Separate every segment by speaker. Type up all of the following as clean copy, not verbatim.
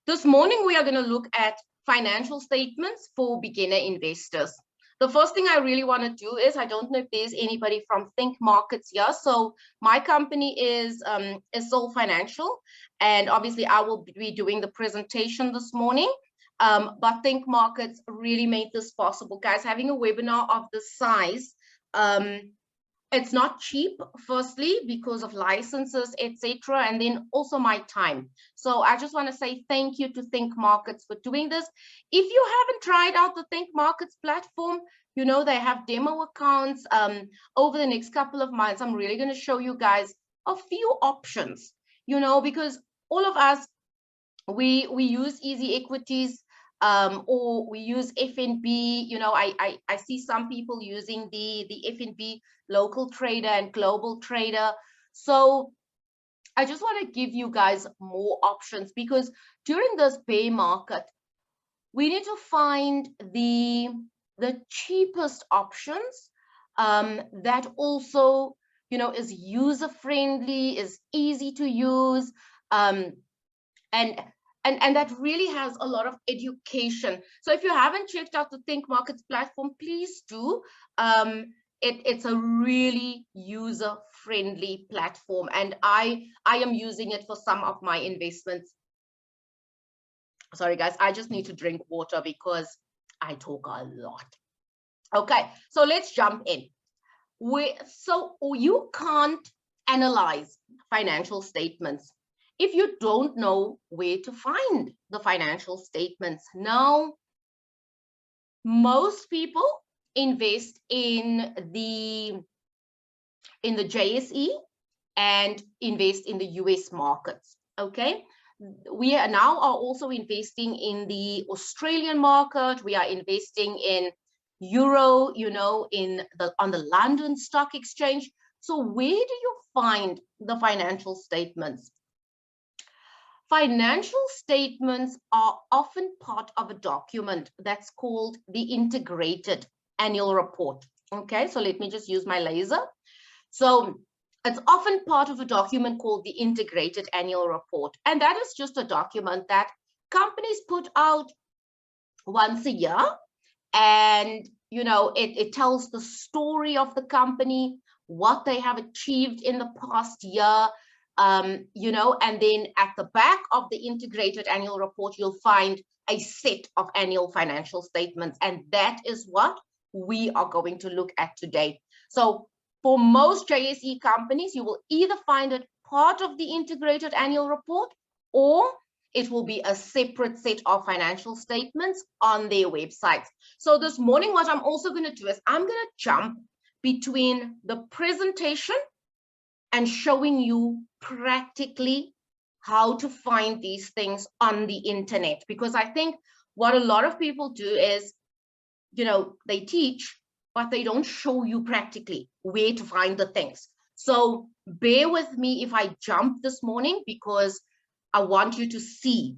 Speaker 1: This morning, we are going to look at financial statements for beginner investors. The first thing I really want to do is, I don't know if there's anybody from Think Markets here. So my company is Soul Financial, and obviously I will be doing the presentation this morning. But Think Markets really made this possible. Guys, having a webinar of this size, it's not cheap, firstly, because of licenses, etc., and then also my time. So I just want to say thank you to Think Markets for doing this. If you haven't tried out the Think Markets platform, you know, they have demo accounts. Over the next couple of months, I'm really going to show you guys a few options, you know, because all of us, we use easy equities, or we use FNB. You know, I see some people using the FNB local trader and global trader. So I just want to give you guys more options, because during this bear market, we need to find the cheapest options that also, you know, is user friendly, is easy to use, and that really has a lot of education. So if you haven't checked out the Think Markets platform, please do. It's a really user-friendly platform, and I am using it for some of my investments. Sorry, guys, I just need to drink water because I talk a lot. Okay, so let's jump in. So you can't analyze financial statements if you don't know where to find the financial statements. Now, most people invest in the JSE and invest in the US markets. Okay, we are now also investing in the Australian market. We are investing in euro, you know, on the London Stock Exchange. So where do you find the financial statements? Financial statements are often part of a document that's called the Integrated Annual Report. Okay, so let me just use my laser. So it's often part of a document called the Integrated Annual Report. And that is just a document that companies put out once a year. And, you know, it tells the story of the company, what they have achieved in the past year, you know, and then at the back of the Integrated Annual Report, you'll find a set of annual financial statements. And that is what we are going to look at today. So for most JSE companies, you will either find it part of the Integrated Annual Report, or it will be a separate set of financial statements on their websites. So this morning, what I'm also going to do is I'm going to jump between the presentation and showing you practically how to find these things on the internet. Because I think what a lot of people do is, you know, they teach, but they don't show you practically where to find the things. So bear with me if I jump this morning, because I want you to see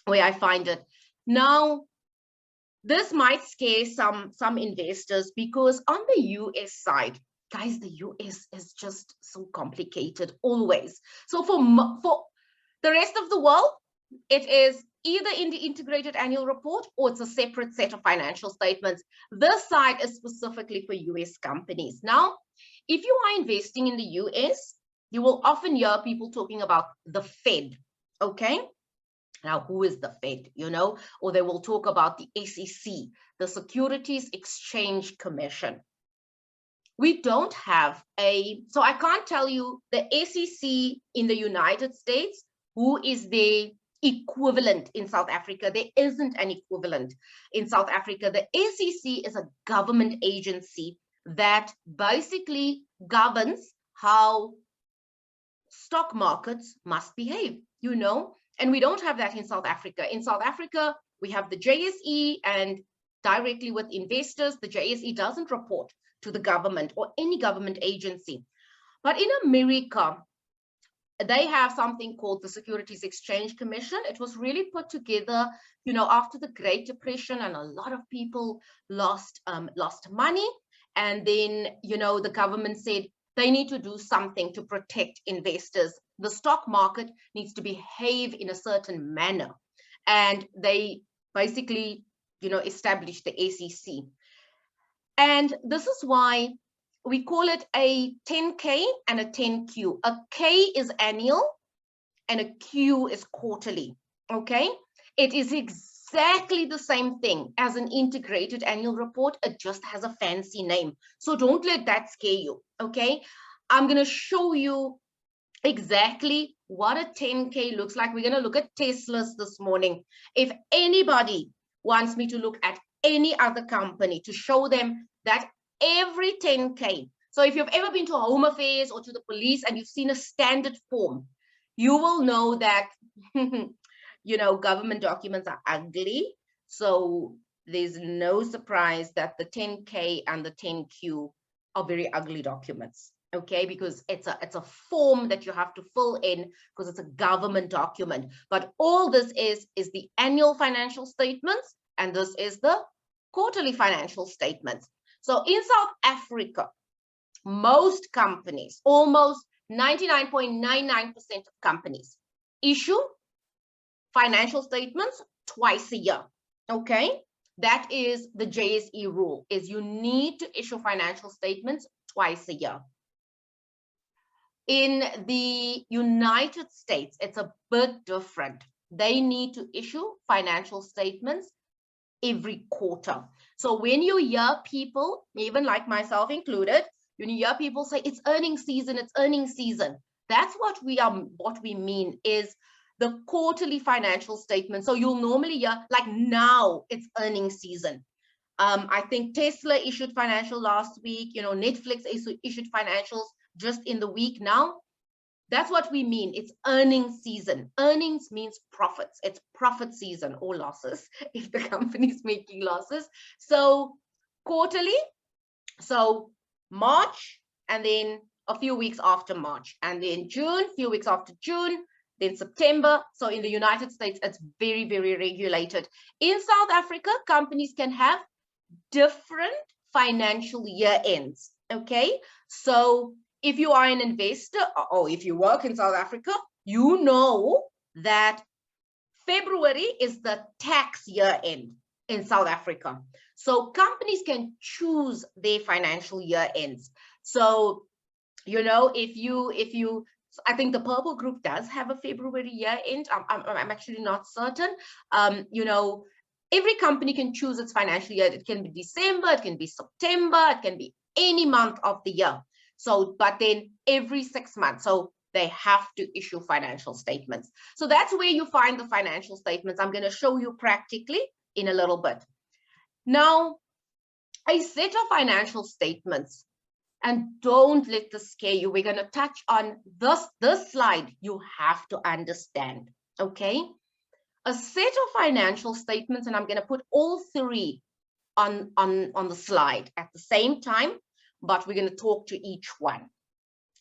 Speaker 1: where I find it. Now, this might scare some investors, because on the US side, guys, the US is just so complicated always. So for the rest of the world, it is either in the Integrated Annual Report, or it's a separate set of financial statements. This side is specifically for US companies. Now, if you are investing in the US, you will often hear people talking about the Fed. Okay, now who is the Fed, you know, or they will talk about the SEC, the Securities Exchange Commission. We don't have so I can't tell you the SEC in the United States, who is the equivalent in South Africa. There isn't an equivalent in South Africa. The SEC is a government agency that basically governs how stock markets must behave, you know, and we don't have that in South Africa. In South Africa, we have the JSE, and directly with investors, the JSE doesn't report to the government or any government agency. But in America, they have something called the Securities Exchange Commission. It was really put together, you know, after the Great Depression, and a lot of people lost money. And then, you know, the government said they need to do something to protect investors. The stock market needs to behave in a certain manner. and they basically, established the SEC. And this is why we call it a 10K and a 10Q. A K is annual and a Q is quarterly, okay? It is exactly the same thing as an integrated annual report. It just has a fancy name. So don't let that scare you, okay? I'm going to show you exactly what a 10K looks like. We're going to look at Teslas this morning. If anybody wants me to look at any other company to show them that every 10K, so if you've ever been to Home Affairs or to the police and you've seen a standard form, you will know that, government documents are ugly. So there's no surprise that the 10K and the 10Q are very ugly documents. Okay, because it's a form that you have to fill in because it's a government document. But all this is the annual financial statements, and this is the quarterly financial statements. So in South Africa, most companies, almost 99.99% of companies, issue financial statements twice a year. Okay, that is the JSE rule, is you need to issue financial statements twice a year. In the United States, it's a bit different. They need to issue financial statements every quarter. So when you hear people, even like myself included, when you hear people say it's earnings season, it's earnings season, that's what we mean is the quarterly financial statement. So you'll normally hear like now it's earnings season. I think Tesla issued financial last week, Netflix issued financials just in the week now. That's what we mean. It's earnings season. Earnings means profits. It's profit season, or losses if the company's making losses. So quarterly, so March, and then a few weeks after March, and then June, a few weeks after June, then September. So in the United States, it's very, very regulated. In South Africa, companies can have different financial year ends. Okay, so if you are an investor or if you work in South Africa, you know that February is the tax year end in South Africa. So companies can choose their financial year ends. So, if you, I think the Purple Group does have a February year end. I'm actually not certain. Every company can choose its financial year. It can be December, it can be September, it can be any month of the year. So, but then every 6 months, so they have to issue financial statements. So that's where you find the financial statements. I'm going to show you practically in a little bit. Now, a set of financial statements, and don't let this scare you. We're going to touch on this slide. You have to understand, okay? A set of financial statements, and I'm going to put all three on the slide at the same time, but we're going to talk to each one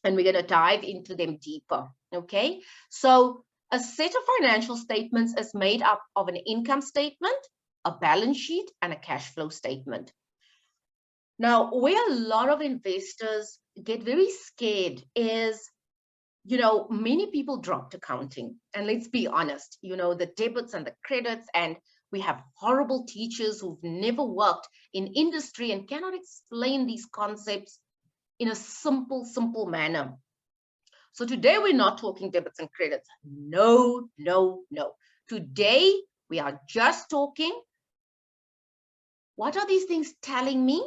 Speaker 1: and we're going to dive into them deeper. Okay, so a set of financial statements is made up of an income statement, a balance sheet, and a cash flow statement. Now, where a lot of investors get very scared is, many people dropped accounting, and let's be honest, the debits and the credits, and we have horrible teachers who've never worked in industry and cannot explain these concepts in a simple manner. So today we're not talking debits and credits. No. Today we are just talking, what are these things telling me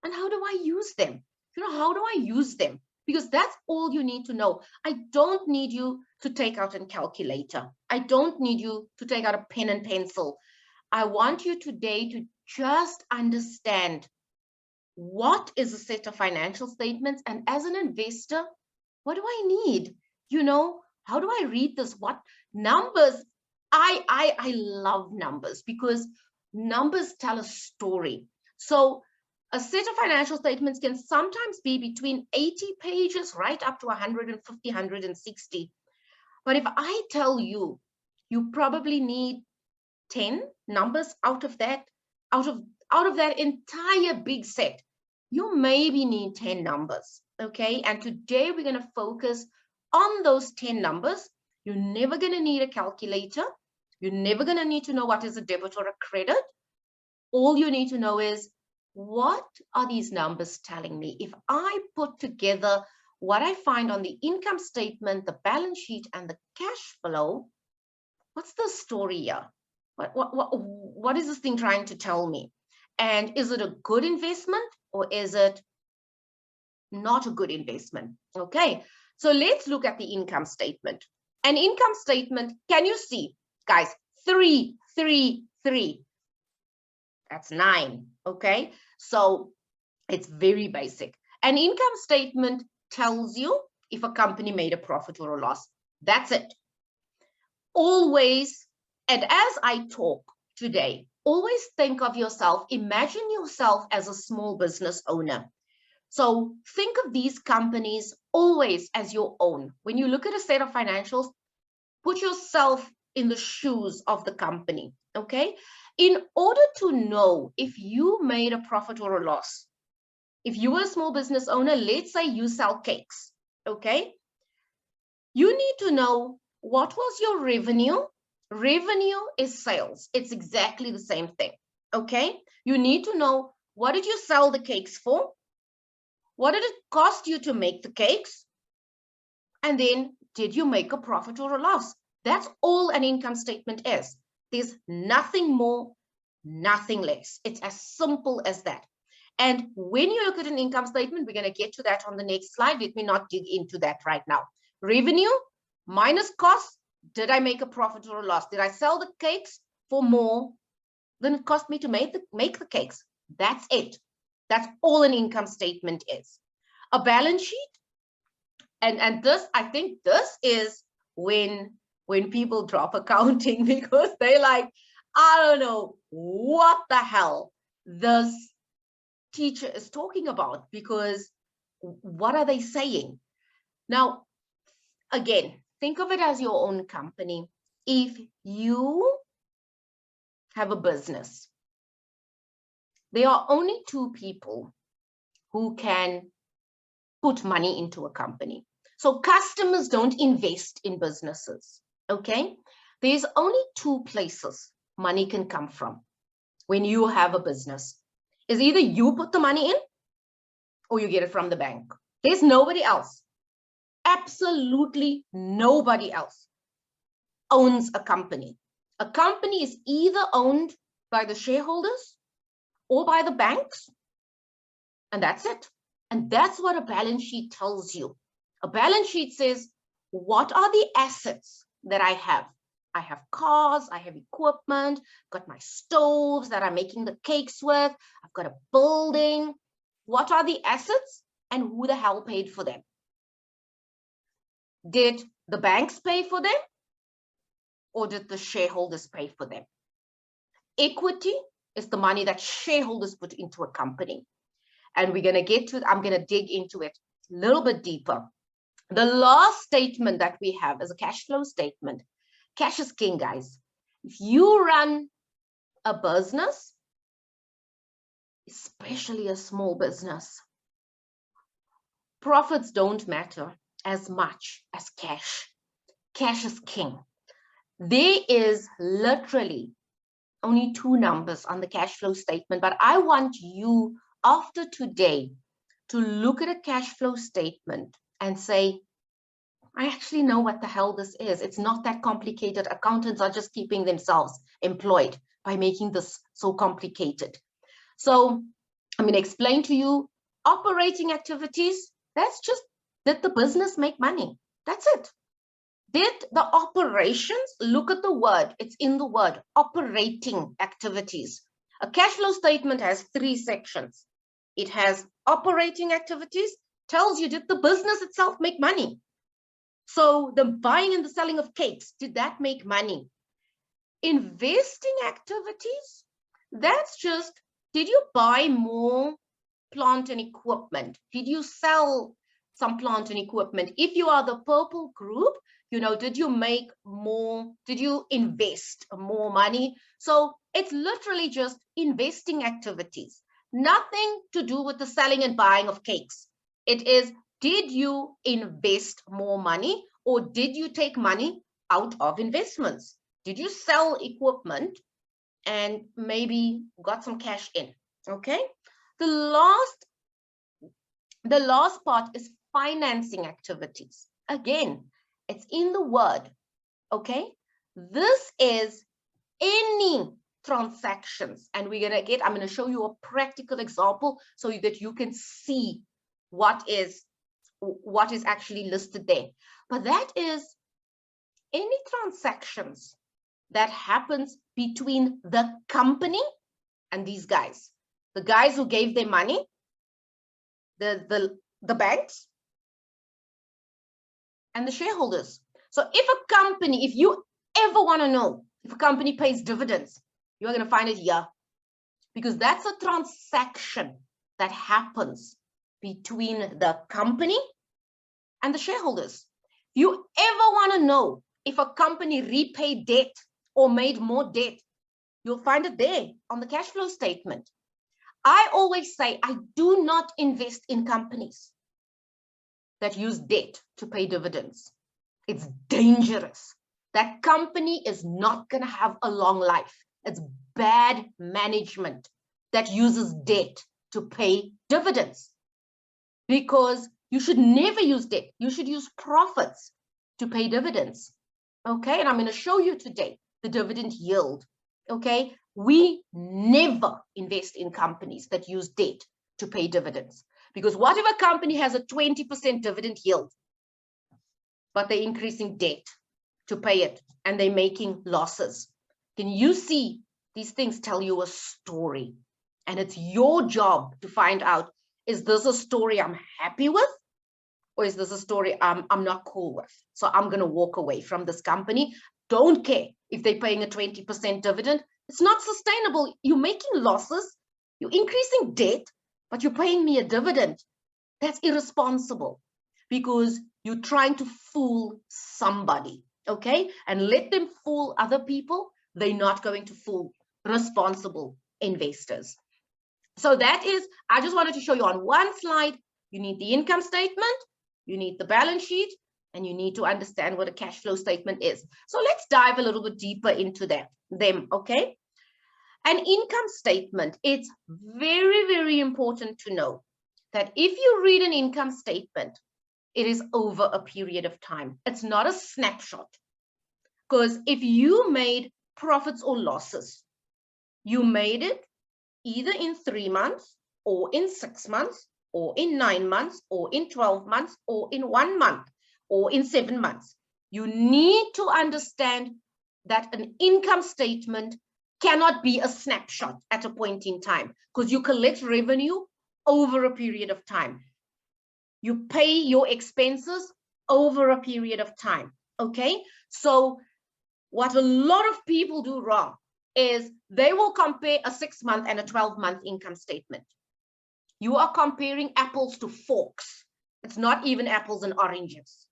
Speaker 1: and how do I use them? How do I use them? Because that's all you need to know. I don't need you to take out a calculator. I don't need you to take out a pen and pencil. I want you today to just understand what is a set of financial statements, and as an investor, what do I need? How do I read this? What numbers? I love numbers because numbers tell a story. So a set of financial statements can sometimes be between 80 pages right up to 150, 160. But if I tell you, you probably need 10 numbers out of that entire big set. You maybe need 10 numbers, okay? And today we're going to focus on those 10 numbers. You're never going to need a calculator. You're never going to need to know what is a debit or a credit. All you need to know is, what are these numbers telling me? If I put together what I find on the income statement, the balance sheet, and the cash flow, what's the story here? What is this thing trying to tell me? And is it a good investment or is it not a good investment? Okay, so let's look at the income statement. An income statement, can you see, guys? 3, 3, 3. That's 9. Okay, so it's very basic. An income statement tells you if a company made a profit or a loss. That's it. Always, and as I talk today, always think of yourself, imagine yourself as a small business owner. So think of these companies always as your own. When you look at a set of financials, put yourself in the shoes of the company, okay? In order to know if you made a profit or a loss, if you were a small business owner, let's say you sell cakes, okay? You need to know, what was your revenue? Revenue is sales. It's exactly the same thing, okay? You need to know, what did you sell the cakes for? What did it cost you to make the cakes? And then, did you make a profit or a loss? That's all an income statement is. There's nothing more, nothing less. It's as simple as that. And when you look at an income statement, we're going to get to that on the next slide. Let me not dig into that right now. Revenue minus cost. Did I make a profit or a loss? Did I sell the cakes for more than it cost me to make the cakes? That's it. That's all an income statement is. A balance sheet, and this, I think this is when people drop accounting, because they like, I don't know what the hell this teacher is talking about, because what are they saying? Now, again, think of it as your own company. If you have a business, there are only 2 people who can put money into a company. So customers don't invest in businesses, okay? There's only 2 places money can come from when you have a business. Is either you put the money in or you get it from the bank. There's nobody else. Absolutely nobody else owns a company. A company is either owned by the shareholders or by the banks, and that's it. And that's what a balance sheet tells you. A balance sheet says, what are the assets that I have? I have cars, I have equipment, got my stoves that I'm making the cakes with, I've got a building. What are the assets and who the hell paid for them? Did the banks pay for them or did the shareholders pay for them? Equity is the money that shareholders put into a company. And we're going to get to, I'm going to dig into it a little bit deeper. The last statement that we have is a cash flow statement. Cash is king, guys. If you run a business, especially a small business, profits don't matter as much as cash. Cash is king. There is literally only 2 numbers on the cash flow statement, but I want you after today to look at a cash flow statement and say, I actually know what the hell this is. It's not that complicated. Accountants are just keeping themselves employed by making this so complicated. So I'm going to explain to you operating activities. That's just, did the business make money? That's it. Did the operations, look at the word, it's in the word, operating activities. A cash flow statement has 3 sections. It has operating activities, tells you, did the business itself make money? So the buying and the selling of cakes, did that make money? Investing activities, that's just, did you buy more plant and equipment? Did you sell some plant and equipment? If you are the purple group, you know, did you make more? Did you invest more money? So it's literally just investing activities. Nothing to do with the selling and buying of cakes. It is, did you invest more money or did you take money out of investments? Did you sell equipment and maybe got some cash in? Okay. The last part is financing activities. Again, it's in the word. Okay. This is any transactions, and I'm going to show you a practical example so that you can see what is actually listed there. But that is any transactions that happens between the company and these guys, the guys who gave their money, the banks, and the shareholders. So if you ever want to know if a company pays dividends, you're going to find it here, because that's a transaction that happens between the company and the shareholders. If you ever want to know if a company repaid debt or made more debt, you'll find it there on the cash flow statement. I always say I do not invest in companies that use debt to pay dividends. It's dangerous. That company is not going to have a long life. It's bad management that uses debt to pay dividends, because you should never use debt. You should use profits to pay dividends. Okay, and I'm going to show you today the dividend yield. Okay, we never invest in companies that use debt to pay dividends, because what if a company has a 20% dividend yield, but they're increasing debt to pay it and they're making losses? Can you see these things tell you a story? And it's your job to find out, is this a story I'm happy with, or is this a story I'm not cool with? So I'm going to walk away from this company. Don't care if they're paying a 20% dividend. It's not sustainable. You're making losses, you're increasing debt, but you're paying me a dividend. That's irresponsible, because you're trying to fool somebody, okay? And let them fool other people. They're not going to fool responsible investors. So that is, I just wanted to show you on one slide. You need the income statement, you need the balance sheet, and you need to understand what a cash flow statement is. So let's dive a little bit deeper into them, okay? An income statement, it's very, very important to know that if you read an income statement, it is over a period of time. It's not a snapshot. Because if you made profits or losses, you made it either in 3 months, or in 6 months, or in 9 months, or in 12 months, or in 1 month, or in 7 months. You need to understand that an income statement cannot be a snapshot at a point in time, because you collect revenue over a period of time. You pay your expenses over a period of time, okay? So what a lot of people do wrong is they will compare a 6-month and a 12-month income statement. You are comparing apples to forks. It's not even apples and oranges.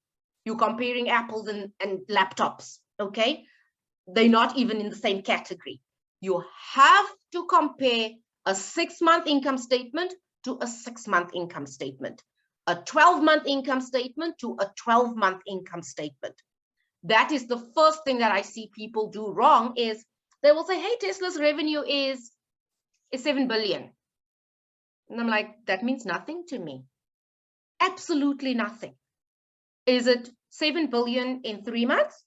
Speaker 1: You're comparing apples and laptops, okay? They're not even in the same category. You have to compare a 6-month income statement to a 6-month income statement, a 12-month income statement to a 12-month income statement. That is the first thing that I see people do wrong, is they will say, hey, Tesla's revenue is 7 billion. And I'm like, that means nothing to me. Absolutely nothing. Is it 7 billion in 3 months?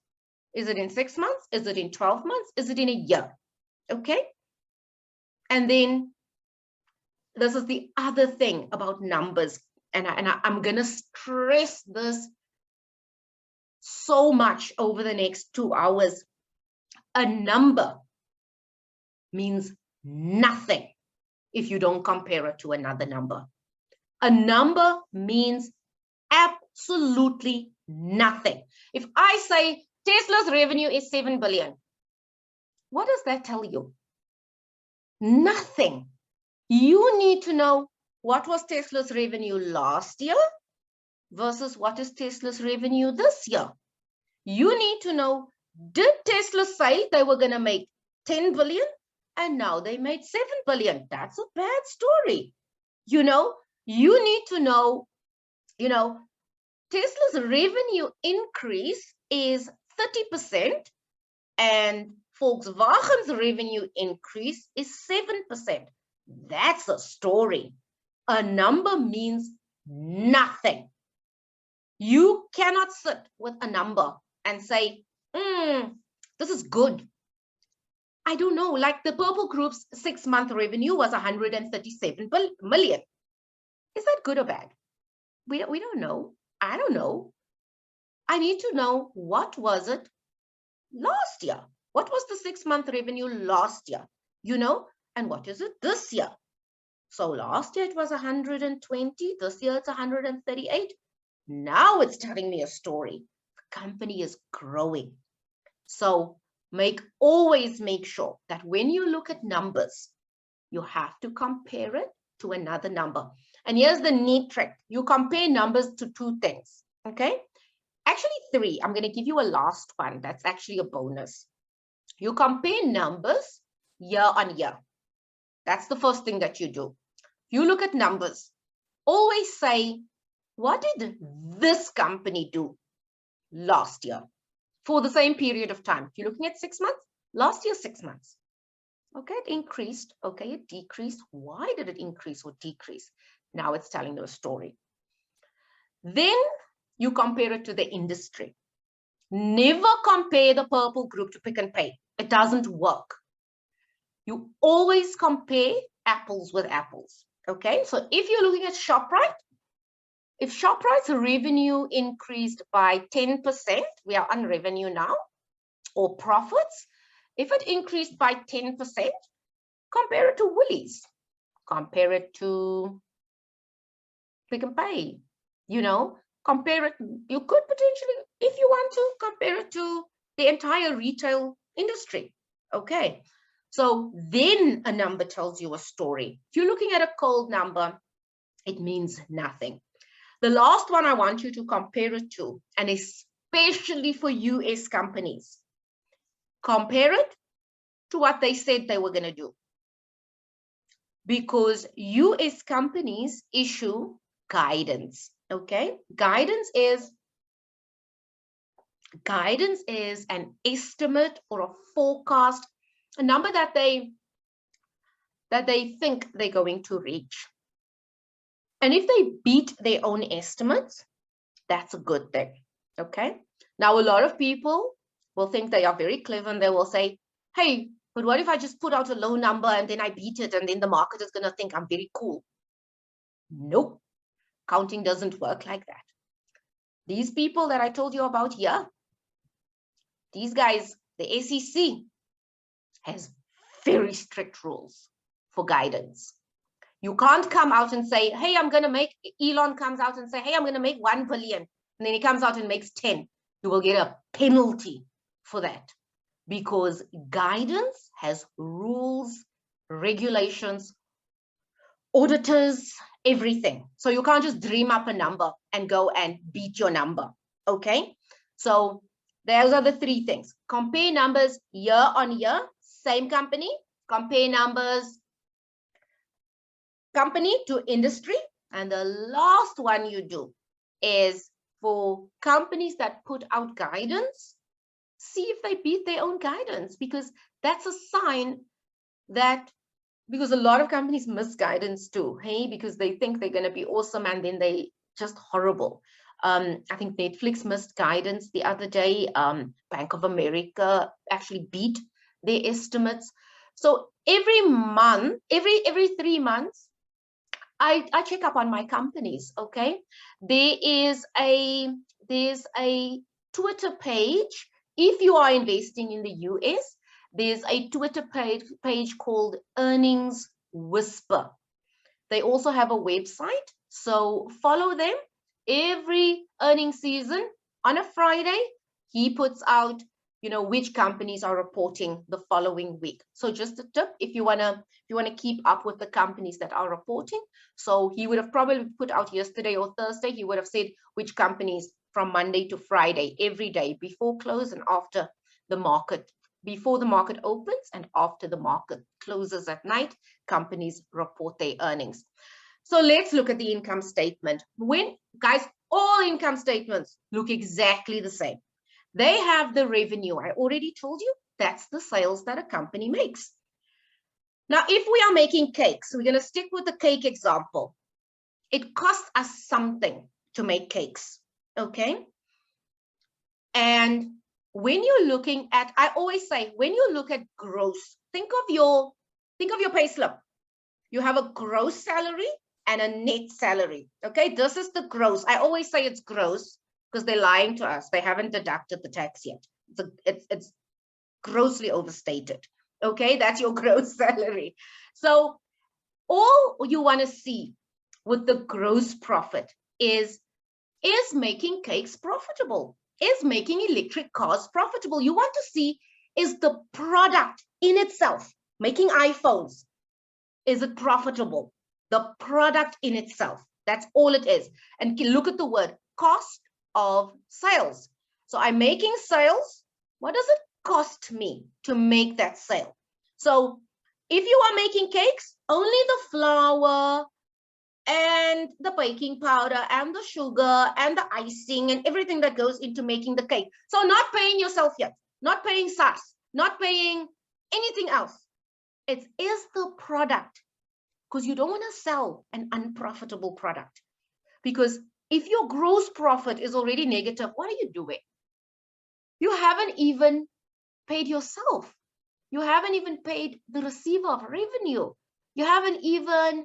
Speaker 1: Is it in 6 months? Is it in 12 months? Is it in a year? Okay. And then this is the other thing about numbers. And I'm going to stress this so much over the next 2 hours. A number means nothing if you don't compare it to another number. A number means absolutely nothing. If I say Tesla's revenue is 7 billion, what does that tell you? Nothing. You need to know what was Tesla's revenue last year versus what is Tesla's revenue this year. You need to know, did Tesla say they were going to make 10 billion and now they made 7 billion? That's a bad story. You need to know, Tesla's revenue increase is 30%, and Volkswagen's revenue increase is 7%. That's a story. A number means nothing. You cannot sit with a number and say, this is good. I don't know, like the Purple Group's 6-month revenue was 137 million. Is that good or bad? We don't know. I don't know. I need to know, what was it last year? What was the 6-month revenue last year? And what is it this year? So last year it was 120. This year it's 138. Now it's telling me a story. The company is growing. So always make sure that when you look at numbers, you have to compare it to another number. And here's the neat trick. You compare numbers to 2 things, okay? Actually 3. I'm going to give you a last one. That's actually a bonus. You compare numbers year on year. That's the first thing that you do. You look at numbers. Always say, what did this company do last year for the same period of time? If you're looking at 6 months, last year 6 months. Okay, it increased. Okay, it decreased. Why did it increase or decrease? Now it's telling you a story. Then you compare it to the industry. Never compare the Purple Group to Pick n Pay. It doesn't work. You always compare apples with apples. Okay, so if you're looking at Shoprite, if Shoprite's revenue increased by 10%, we are on revenue now, or profits, if it increased by 10%, compare it to Woolies, compare it to Pick n Pay, compare it. You could potentially, if you want to, compare it to the entire retail industry. Okay, so then a number tells you a story. If you're looking at a cold number, it means nothing. The last one I want you to compare it to, and especially for US companies, compare it to what they said they were going to do. Because US companies issue guidance, okay? Guidance is an estimate or a forecast, a number that they think they're going to reach. And if they beat their own estimates, that's a good thing, okay? Now, a lot of people will think they are very clever and they will say, hey, but what if I just put out a low number and then I beat it and then the market is going to think I'm very cool? Nope, counting doesn't work like that. These people that I told you about here, these guys, the SEC has very strict rules for guidance. You can't come out and say, hey, Elon comes out and say, hey, I'm going to make 1 billion. And then he comes out and makes 10. You will get a penalty for that because guidance has rules, regulations, auditors, everything. So you can't just dream up a number and go and beat your number. Okay. So those are the 3 things. Compare numbers year on year, same company, compare numbers company to industry. And the last one you do is for companies that put out guidance, see if they beat their own guidance, because that's a sign that, because a lot of companies miss guidance too, hey, because they think they're going to be awesome and then they just horrible. I think Netflix missed guidance the other day. Bank of America actually beat their estimates. So every month, every 3 months, I check up on my companies. Okay, there's a Twitter page. If you are investing in the US, there's a Twitter page called Earnings Whisper. They also have a website, so follow them. Every earnings season on a Friday, he puts out, which companies are reporting the following week. So just a tip, if you wanna keep up with the companies that are reporting. So he would have probably put out yesterday or Thursday, he would have said which companies from Monday to Friday, every day, before close and after the market, before the market opens and after the market closes at night, companies report their earnings. So let's look at the income statement. Guys, all income statements look exactly the same. They have the revenue. I already told you That's the sales that a company makes. Now, if we are making cakes, we're going to stick with the cake example. It costs us something to make cakes, okay? And when you're looking at, I always say, when you look at gross, think of your pay slip. You have a gross salary and a net salary, okay? This is the gross. I always say it's gross because they're lying to us. They haven't deducted the tax yet. It's grossly overstated, okay? That's your gross salary. So all you want to see with the gross profit is making cakes profitable, is making electric cars profitable. You want to see, is the product in itself, making iPhones, is it profitable? The product in itself, that's all it is. And look at the word cost of sales. So I'm making sales. What does it cost me to make that sale? So if you are making cakes, only the flour and the baking powder and the sugar and the icing and everything that goes into making the cake. So not paying yourself yet, not paying SARS, not paying anything else. It is the product, because you don't want to sell an unprofitable product. Because if your gross profit is already negative, what are you doing? You haven't even paid yourself. You haven't even paid the receiver of revenue. You haven't even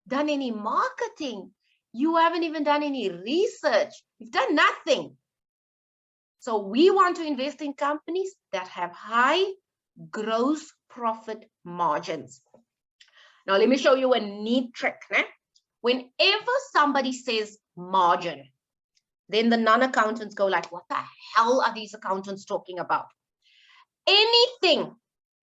Speaker 1: done any marketing. You haven't even done any research. You've done nothing. So we want to invest in companies that have high gross profit margins. Now, let me show you a neat trick. Whenever somebody says margin, then the non-accountants go like, what the hell are these accountants talking about? Anything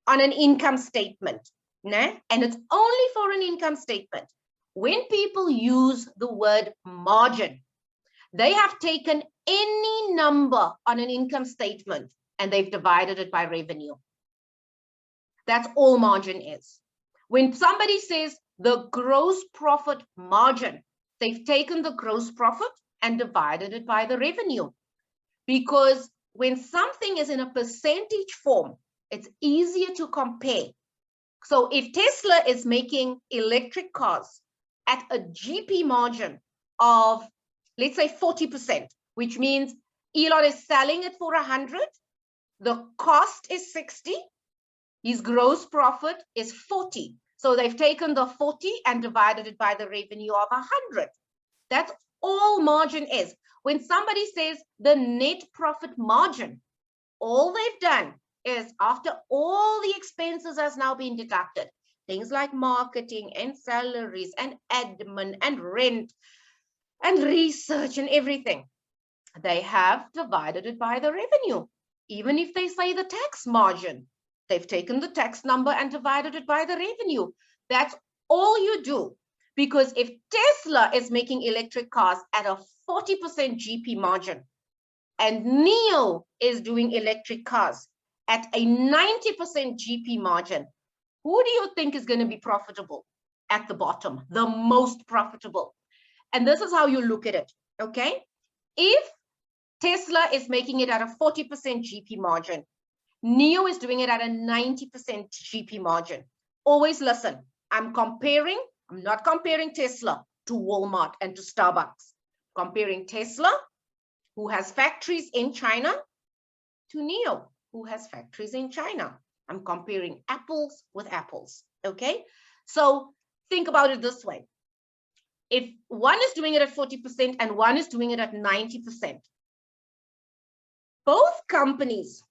Speaker 1: on an income statement, and it's only for an income statement. When people use the word margin, they have taken any number on an income statement and they've divided it by revenue. That's all margin is. When somebody says the gross profit margin, they've taken the gross profit and divided it by the revenue. Because when something is in a percentage form, it's easier to compare. So if Tesla is making electric cars at a GP margin of, let's say 40%, which means Elon is selling it for 100, the cost is 60, his gross profit is 40. So they've taken the 40 and divided it by the revenue of 100. That's all margin is. When somebody says the net profit margin, all they've done is, after all the expenses has now been deducted, things like marketing and salaries and admin and rent and research and everything, they have divided it by the revenue. Even if they say the tax margin, they've taken the tax number and divided it by the revenue. That's all you do. Because if Tesla is making electric cars at a 40% GP margin and NIO is doing electric cars at a 90% GP margin, who do you think is going to be profitable at the bottom, the most profitable? And this is how you look at it, okay? If Tesla is making it at a 40% GP margin, NIO is doing it at a 90% GP margin. Always listen, I'm not comparing Tesla to Walmart and to Starbucks. Comparing Tesla, who has factories in China, to NIO, who has factories in China. I'm comparing apples with apples, okay? So think about it this way. If one is doing it at 40% and one is doing it at 90%, both companies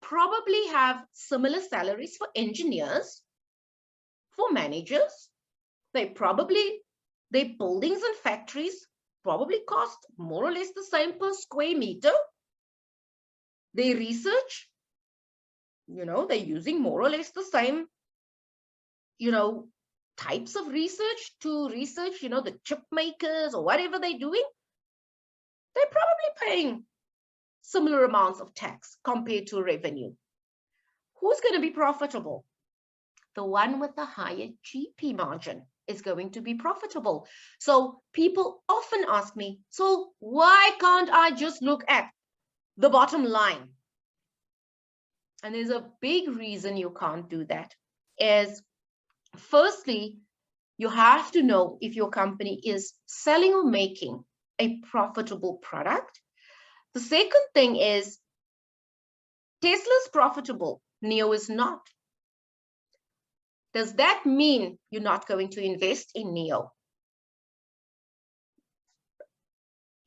Speaker 1: probably have similar salaries for engineers, for managers. Their buildings and factories probably cost more or less the same per square meter. Their research, they're using more or less the same, types of research to research, the chip makers or whatever they're doing. They're probably paying similar amounts of tax compared to revenue. Who's going to be profitable? The one with the higher GP margin is going to be profitable. So people often ask me, so why can't I just look at the bottom line? and there's a big reason you can't do that, is firstly, you have to know if your company is selling or making a profitable product. The second thing is Tesla's profitable, NIO is not. Does that mean you're not going to invest in NIO?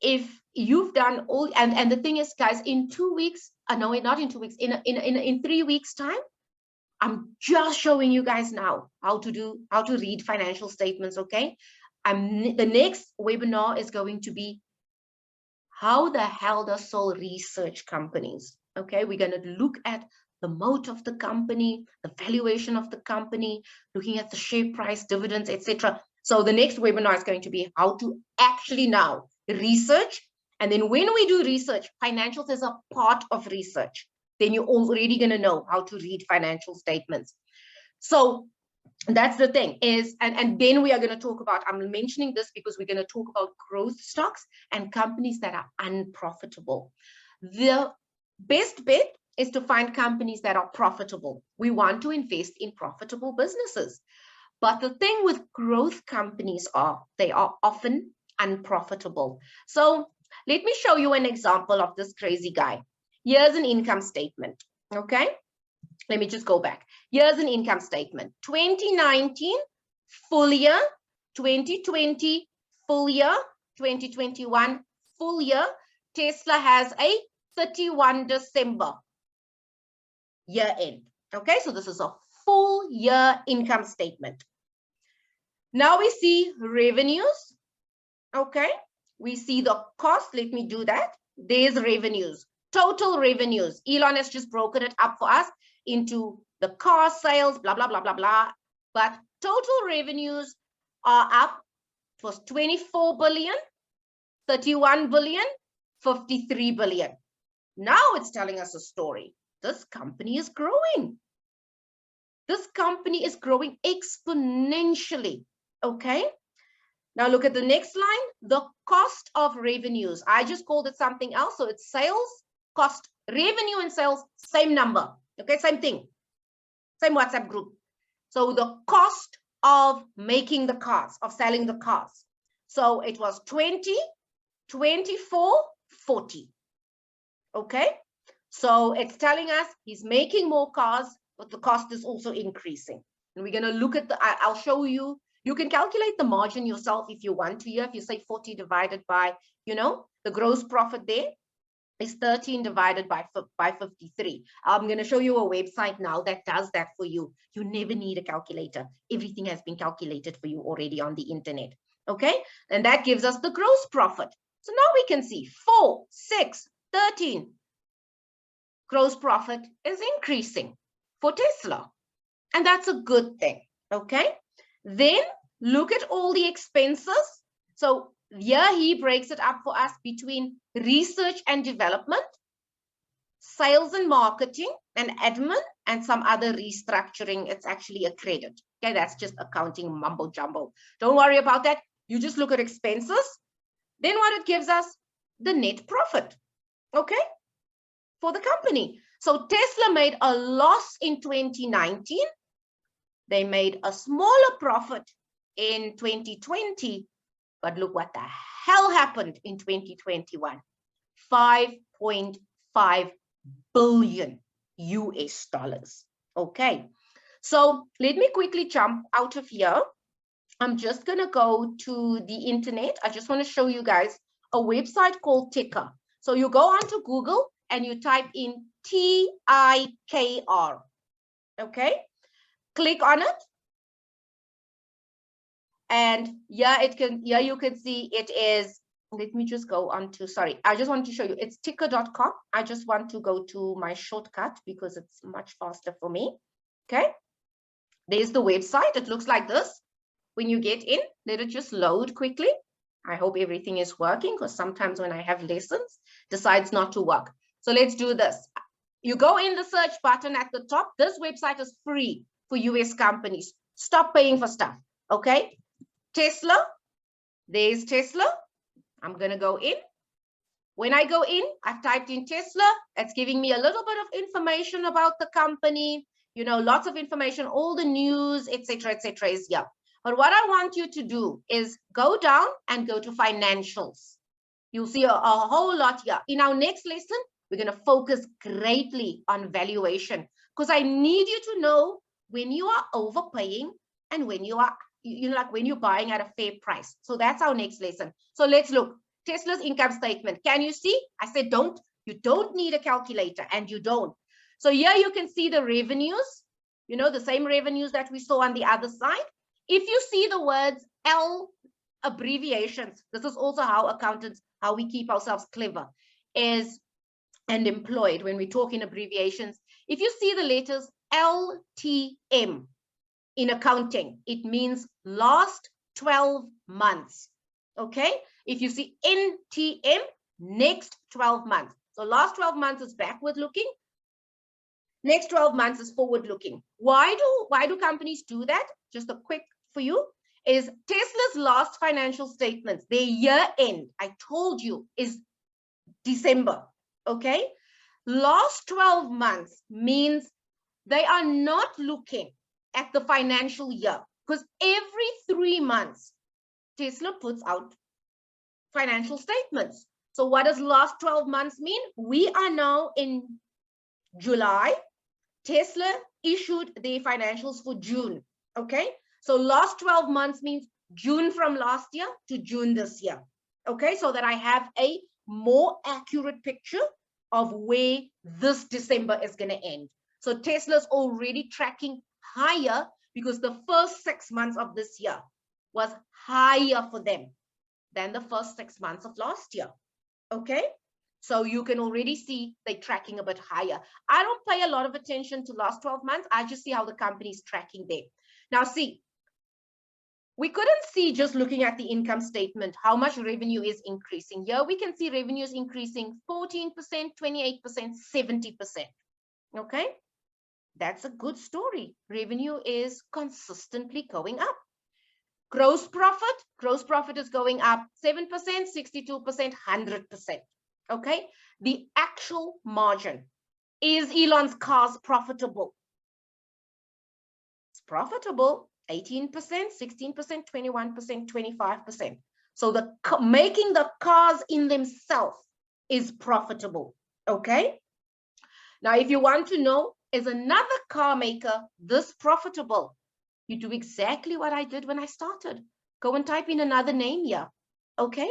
Speaker 1: If you've done all, and the thing is, guys, in 2 weeks, no, not in 2 weeks, in 3 weeks time, I'm just showing you guys now how to read financial statements, okay? The next webinar is going to be how the hell does Sol research companies? Okay, we're going to look at the moat of the company, the valuation of the company, looking at the share price, dividends, etc. So the next webinar is going to be how to actually now research. And then when we do research, financials is a part of research. Then you're already going to know how to read financial statements. So that's the thing is, and then we are going to talk about, I'm mentioning this because we're going to talk about growth stocks and companies that are unprofitable. The best bet is to find companies that are profitable. We want to invest in profitable businesses. But the thing with growth companies they are often unprofitable. So let me show you an example of this crazy guy. Here's an income statement, okay? Let me just go back. Here's an income statement. 2019, full year. 2020, full year. 2021, full year. Tesla has a 31 December year end. Okay, so this is a full year income statement. Now we see revenues. Okay, we see the cost. Let me do that. There's revenues. Total revenues. Elon has just broken it up for us into the car sales, blah, blah, blah, blah, blah. But total revenues are up. It was 24 billion, 31 billion, 53 billion. Now it's telling us a story. This company is growing. This company is growing exponentially, okay? Now look at the next line, the cost of revenues. I just called it something else. So it's sales, cost, revenue and sales, same number. Okay, same thing, same WhatsApp group. So the cost of making the cars, of selling the cars. So it was 20, 24, 40. Okay, so it's telling us he's making more cars, but the cost is also increasing. And we're going to look at I'll show you. You can calculate the margin yourself if you want to. Here, if you say 40 divided by, the gross profit there is 13 divided by 53. I'm going to show you a website now that does that for you. You never need a calculator. Everything has been calculated for you already on the internet. Okay, and that gives us the gross profit. So now we can see 4, 6, 13. Gross profit is increasing for Tesla. And that's a good thing. Okay, then look at all the expenses. So here he breaks it up for us between research and development, sales and marketing, and admin, and some other restructuring. It's actually a credit. Okay, that's just accounting mumbo jumbo. Don't worry about that. You just look at expenses. Then what it gives us, the net profit, okay, for the company. So Tesla made a loss in 2019. They made a smaller profit in 2020. But look what the hell happened in 2021. 5.5 billion US dollars. Okay, so let me quickly jump out of here. I'm just going to go to the internet. I just want to show you guys a website called Ticker. So you go onto Google and you type in TIKR. Okay, click on it. And yeah, you can see it is, let me just go on to, sorry, I just want to show you, it's ticker.com. I just want to go to my shortcut because it's much faster for me. Okay, there's the website. It looks like this. When you get in, let it just load quickly. I hope everything is working, because sometimes when I have lessons, decides not to work. So let's do this. You go in the search button at the top. This website is free for US companies. Stop paying for stuff. Okay, Tesla, there's Tesla. I'm going to go in. When I go in, I've typed in Tesla. It's giving me a little bit of information about the company, you know, lots of information, all the news, etc., is here. But what I want you to do is go down and go to financials. You'll see a whole lot here. In our next lesson, we're going to focus greatly on valuation, because I need you to know when you are overpaying and when you are, you know, like when you're buying at a fair price. So that's our next lesson. So let's look. Tesla's income statement. Can you see? I said you don't need a calculator, and you don't. So here you can see the revenues, you know, the same revenues that we saw on the other side. If you see the words L abbreviations, this is also how accountants, how we keep ourselves clever is and employed when we talk in abbreviations. If you see the letters LTM in accounting, it means last 12 months. Okay, if you see NTM, next 12 months. So last 12 months is backward looking, next 12 months is forward looking. Why do companies do that? Just a quick for you is Tesla's last financial statements, their year end, I told you, is December. Okay, last 12 months means they are not looking at the financial year, because every 3 months Tesla puts out financial statements. So what does last 12 months mean? We are now in July. Tesla issued their financials for June. Okay, so last 12 months means June from last year to June this year. Okay, so that I have a more accurate picture of where this December is going to end. So Tesla's already tracking higher because the first 6 months of this year was higher for them than the first 6 months of last year. Okay, so you can already see they're tracking a bit higher. I don't pay a lot of attention to last 12 months. I just see how the company is tracking there. Now see, we couldn't see just looking at the income statement how much revenue is increasing. Here we can see revenue is increasing 14%, 28%, 70%. Okay, that's a good story. Revenue is consistently going up. Gross profit is going up 7%, 62%, 100%. Okay, the actual margin. Is Elon's cars profitable? It's profitable. 18%, 16%, 21%, 25%. So the making the cars in themselves is profitable. Okay. Now, if you want to know, is another car maker this profitable? You do exactly what I did when I started. Go and type in another name here. Okay.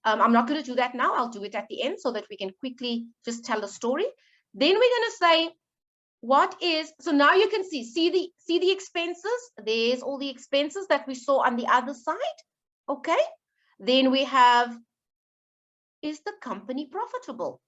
Speaker 1: I'm not going to do that now. I'll do it at the end so that we can quickly just tell the story. Then we're going to say, what is, so now you can see the expenses. There's all the expenses that we saw on the other side. Okay. Then we have, is the company profitable?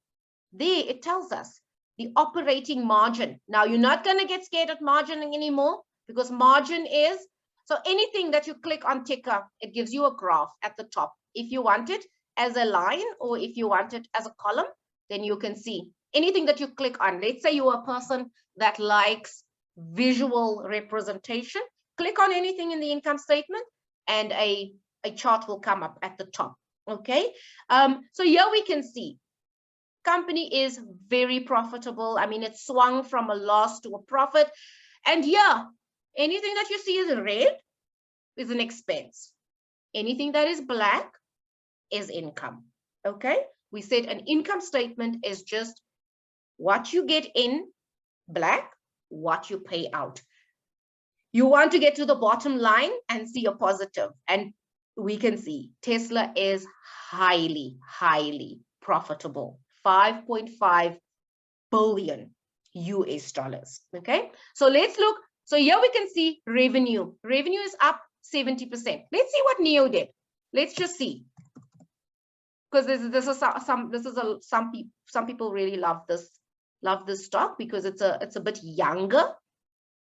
Speaker 1: There it tells us the operating margin. Now you're not going to get scared at margining anymore, because margin is, so anything that you click on ticker, it gives you a graph at the top. If you want it as a line or if you want it as a column, then you can see anything that you click on. Let's say you're a person that likes visual representation, click on anything in the income statement and a chart will come up at the top. Okay, so here we can see company is very profitable. I mean, it swung from a loss to a profit. And yeah, anything that you see is red is an expense. Anything that is black is income. Okay, we said an income statement is just what you get in black, what you pay out. You want to get to the bottom line and see a positive, and we can see Tesla is highly profitable. 5.5 billion US dollars. Okay, so let's look. So here we can see revenue. Revenue is up 70%. Let's see what NIO did. Let's just see, because some people really love this stock because it's a bit younger,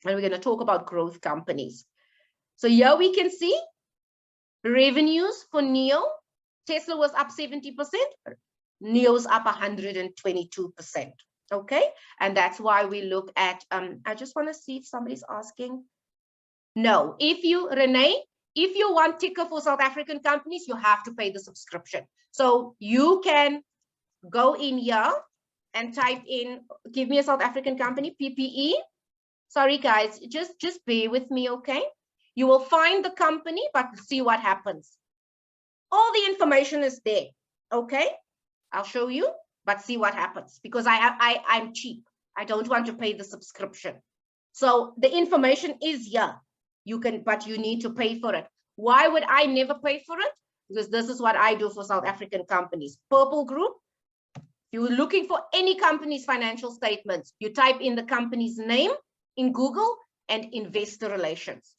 Speaker 1: and we're going to talk about growth companies. So here we can see revenues for NIO. Tesla was up 70%. NIO's up 122%. Okay, and that's why we look at, I just want to see if somebody's asking. No, if you, Renee, if you want ticker for South African companies, you have to pay the subscription. So you can go in here and type in, give me a South African company, PPE. Sorry, guys, just bear with me, okay? You will find the company, but see what happens. All the information is there, okay? I'll show you, but see what happens, because I'm cheap. I don't want to pay the subscription. So the information is here. You can, but you need to pay for it. Why would I never pay for it? Because this is what I do for South African companies. Purple Group, you're looking for any company's financial statements. You type in the company's name in Google and investor relations.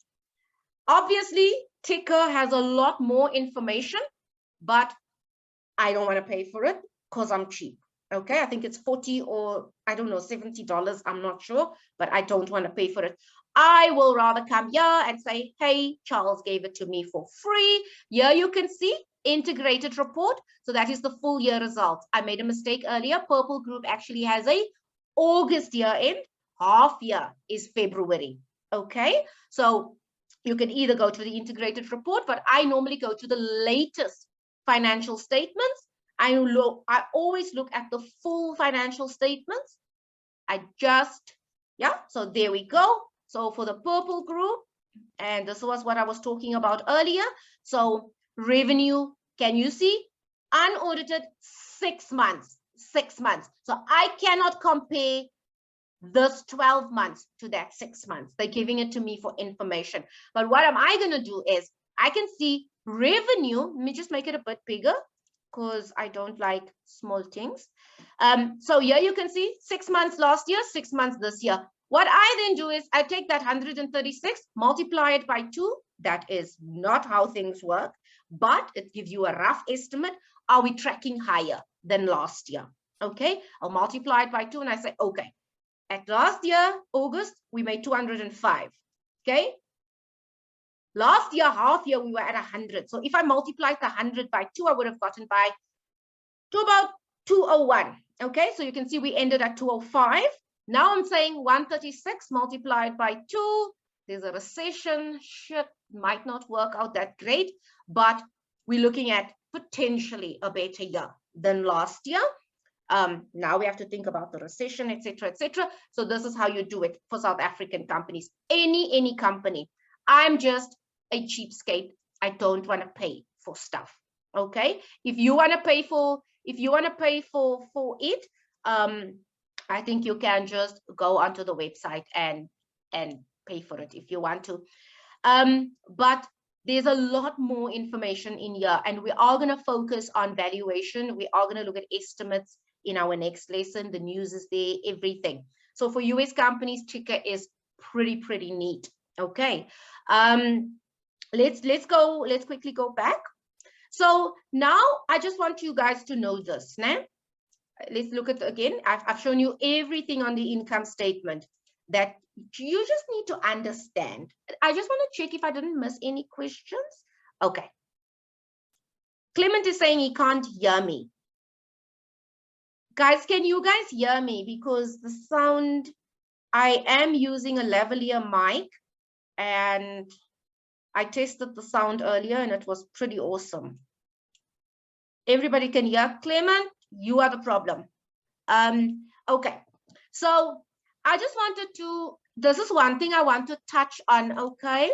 Speaker 1: Obviously, Ticker has a lot more information, but I don't want to pay for it because I'm cheap. Okay, I think it's 40 or I don't know, $70. I'm not sure, but I don't want to pay for it. I will rather come here and say, hey, Charles gave it to me for free. Here you can see integrated report. So that is the full year result. I made a mistake earlier. Purple Group actually has a August year end. Half year is February. Okay, so you can either go to the integrated report, but I normally go to the latest financial statements. I always look at the full financial statements. So there we go. So for the Purple Group, and this was what I was talking about earlier. So revenue, can you see? Unaudited 6 months, 6 months. So I cannot compare this 12 months to that 6 months. They're giving it to me for information. But what am I going to do is I can see revenue. Let me just make it a bit bigger because I don't like small things. So here you can see 6 months last year, 6 months this year. What I then do is I take that 136, multiply it by 2. That is not how things work, but it gives you a rough estimate. Are we tracking higher than last year? Okay, I'll multiply it by 2 and I say, okay, at last year, August, we made 205. Okay, last year, half year, we were at 100. So if I multiplied the 100 by 2, I would have gotten to about 201. Okay, so you can see we ended at 205. Now I'm saying 136 multiplied by 2. There's a recession. Shit, might not work out that great, but we're looking at potentially a better year than last year. Now we have to think about the recession, etc., etc. So this is how you do it for South African companies. Any company. I'm just a cheapskate. I don't want to pay for stuff. Okay. If you want to pay for it, I think you can just go onto the website and pay for it if you want to. But there's a lot more information in here, and we are going to focus on valuation. We are going to look at estimates in our next lesson. The news is there, everything. So for US companies, Ticker is pretty neat. Okay. Let's quickly go back. So now I just want you guys to know this. Now, let's look at again. I've shown you everything on the income statement that you just need to understand. I just want to check if I didn't miss any questions. Okay. Clement is saying he can't hear me. Guys, can you guys hear me? Because the sound, I am using a lavalier mic and I tested the sound earlier and it was pretty awesome. Everybody can hear? Clement, you are the problem. Okay, so I just wanted to, this is one thing I want to touch on, okay?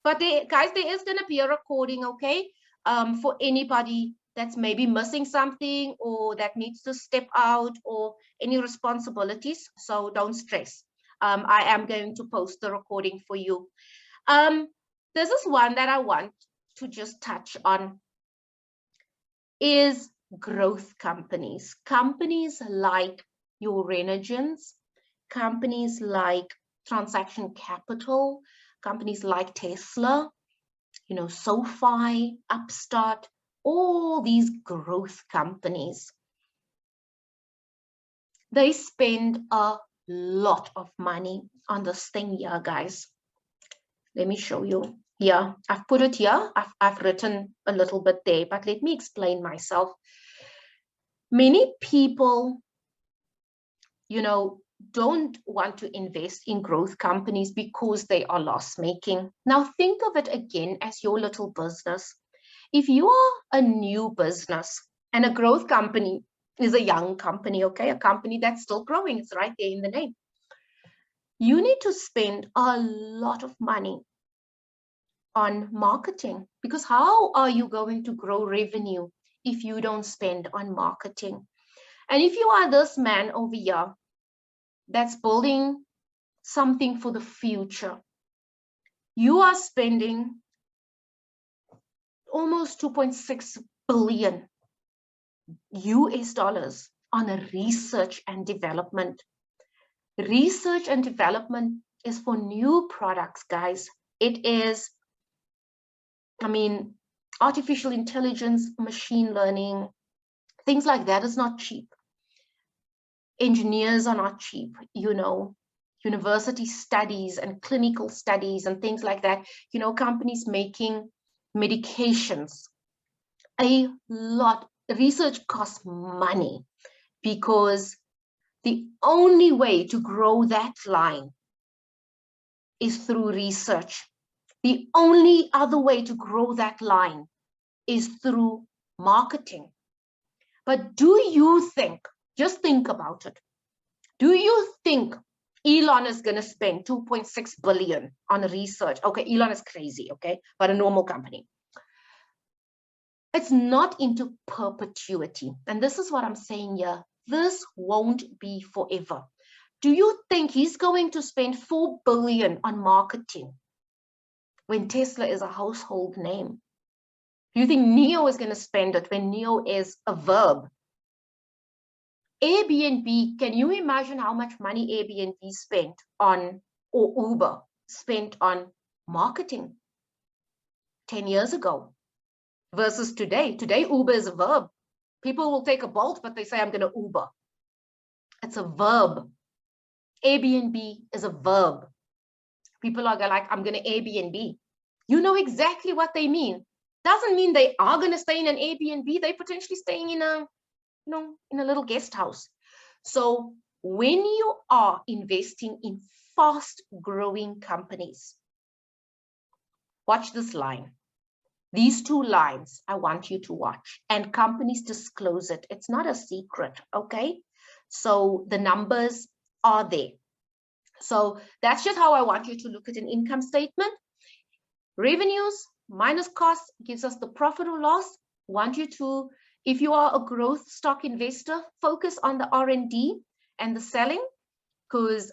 Speaker 1: But guys, there is going to be a recording, okay? For anybody that's maybe missing something or that needs to step out or any responsibilities. So don't stress. I am going to post the recording for you. This is one that I want to just touch on is growth companies. Companies like your Renergens, companies like Transaction Capital, companies like Tesla, you know, SoFi, Upstart, all these growth companies. They spend a lot of money on this thing here, guys. Let me show you. Here, I've put it here. I've written a little bit there, but let me explain myself. Many people, you know, don't want to invest in growth companies because they are loss-making. Now think of it again as your little business. If you are a new business and a growth company is a young company, okay? A company that's still growing. It's right there in the name. You need to spend a lot of money on marketing, because how are you going to grow revenue if you don't spend on marketing? And if you are this man over here that's building something for the future, you are spending almost 2.6 billion US dollars on a research and development. Research and development is for new products, guys. It is, I mean, artificial intelligence, machine learning, things like that is not cheap. Engineers are not cheap, you know, university studies and clinical studies and things like that, you know, companies making medications. A lot, research costs money, because the only way to grow that line is through research. The only other way to grow that line is through marketing. But do you think, just think about it, do you think Elon is going to spend 2.6 billion on research? Okay, Elon is crazy, okay, but a normal company. It's not into perpetuity. And this is what I'm saying here. This won't be forever. Do you think he's going to spend 4 billion on marketing when Tesla is a household name? Do you think NIO is going to spend it when NIO is a verb? Airbnb, can you imagine how much money Airbnb spent on, or Uber spent on marketing 10 years ago versus today? Today, Uber is a verb. People will take a Bolt, but they say, I'm going to Uber. It's a verb. Airbnb is a verb. People are like, I'm going to Airbnb. You know exactly what they mean. Doesn't mean they are going to stay in an Airbnb. They're potentially staying in a, you know, in a little guest house. So when you are investing in fast growing companies, watch this line. These two lines I want you to watch, and companies disclose it. It's not a secret, okay? So the numbers are there. So that's just how I want you to look at an income statement. Revenues minus costs gives us the profit or loss. Want you to, if you are a growth stock investor, focus on the R&D and the selling, because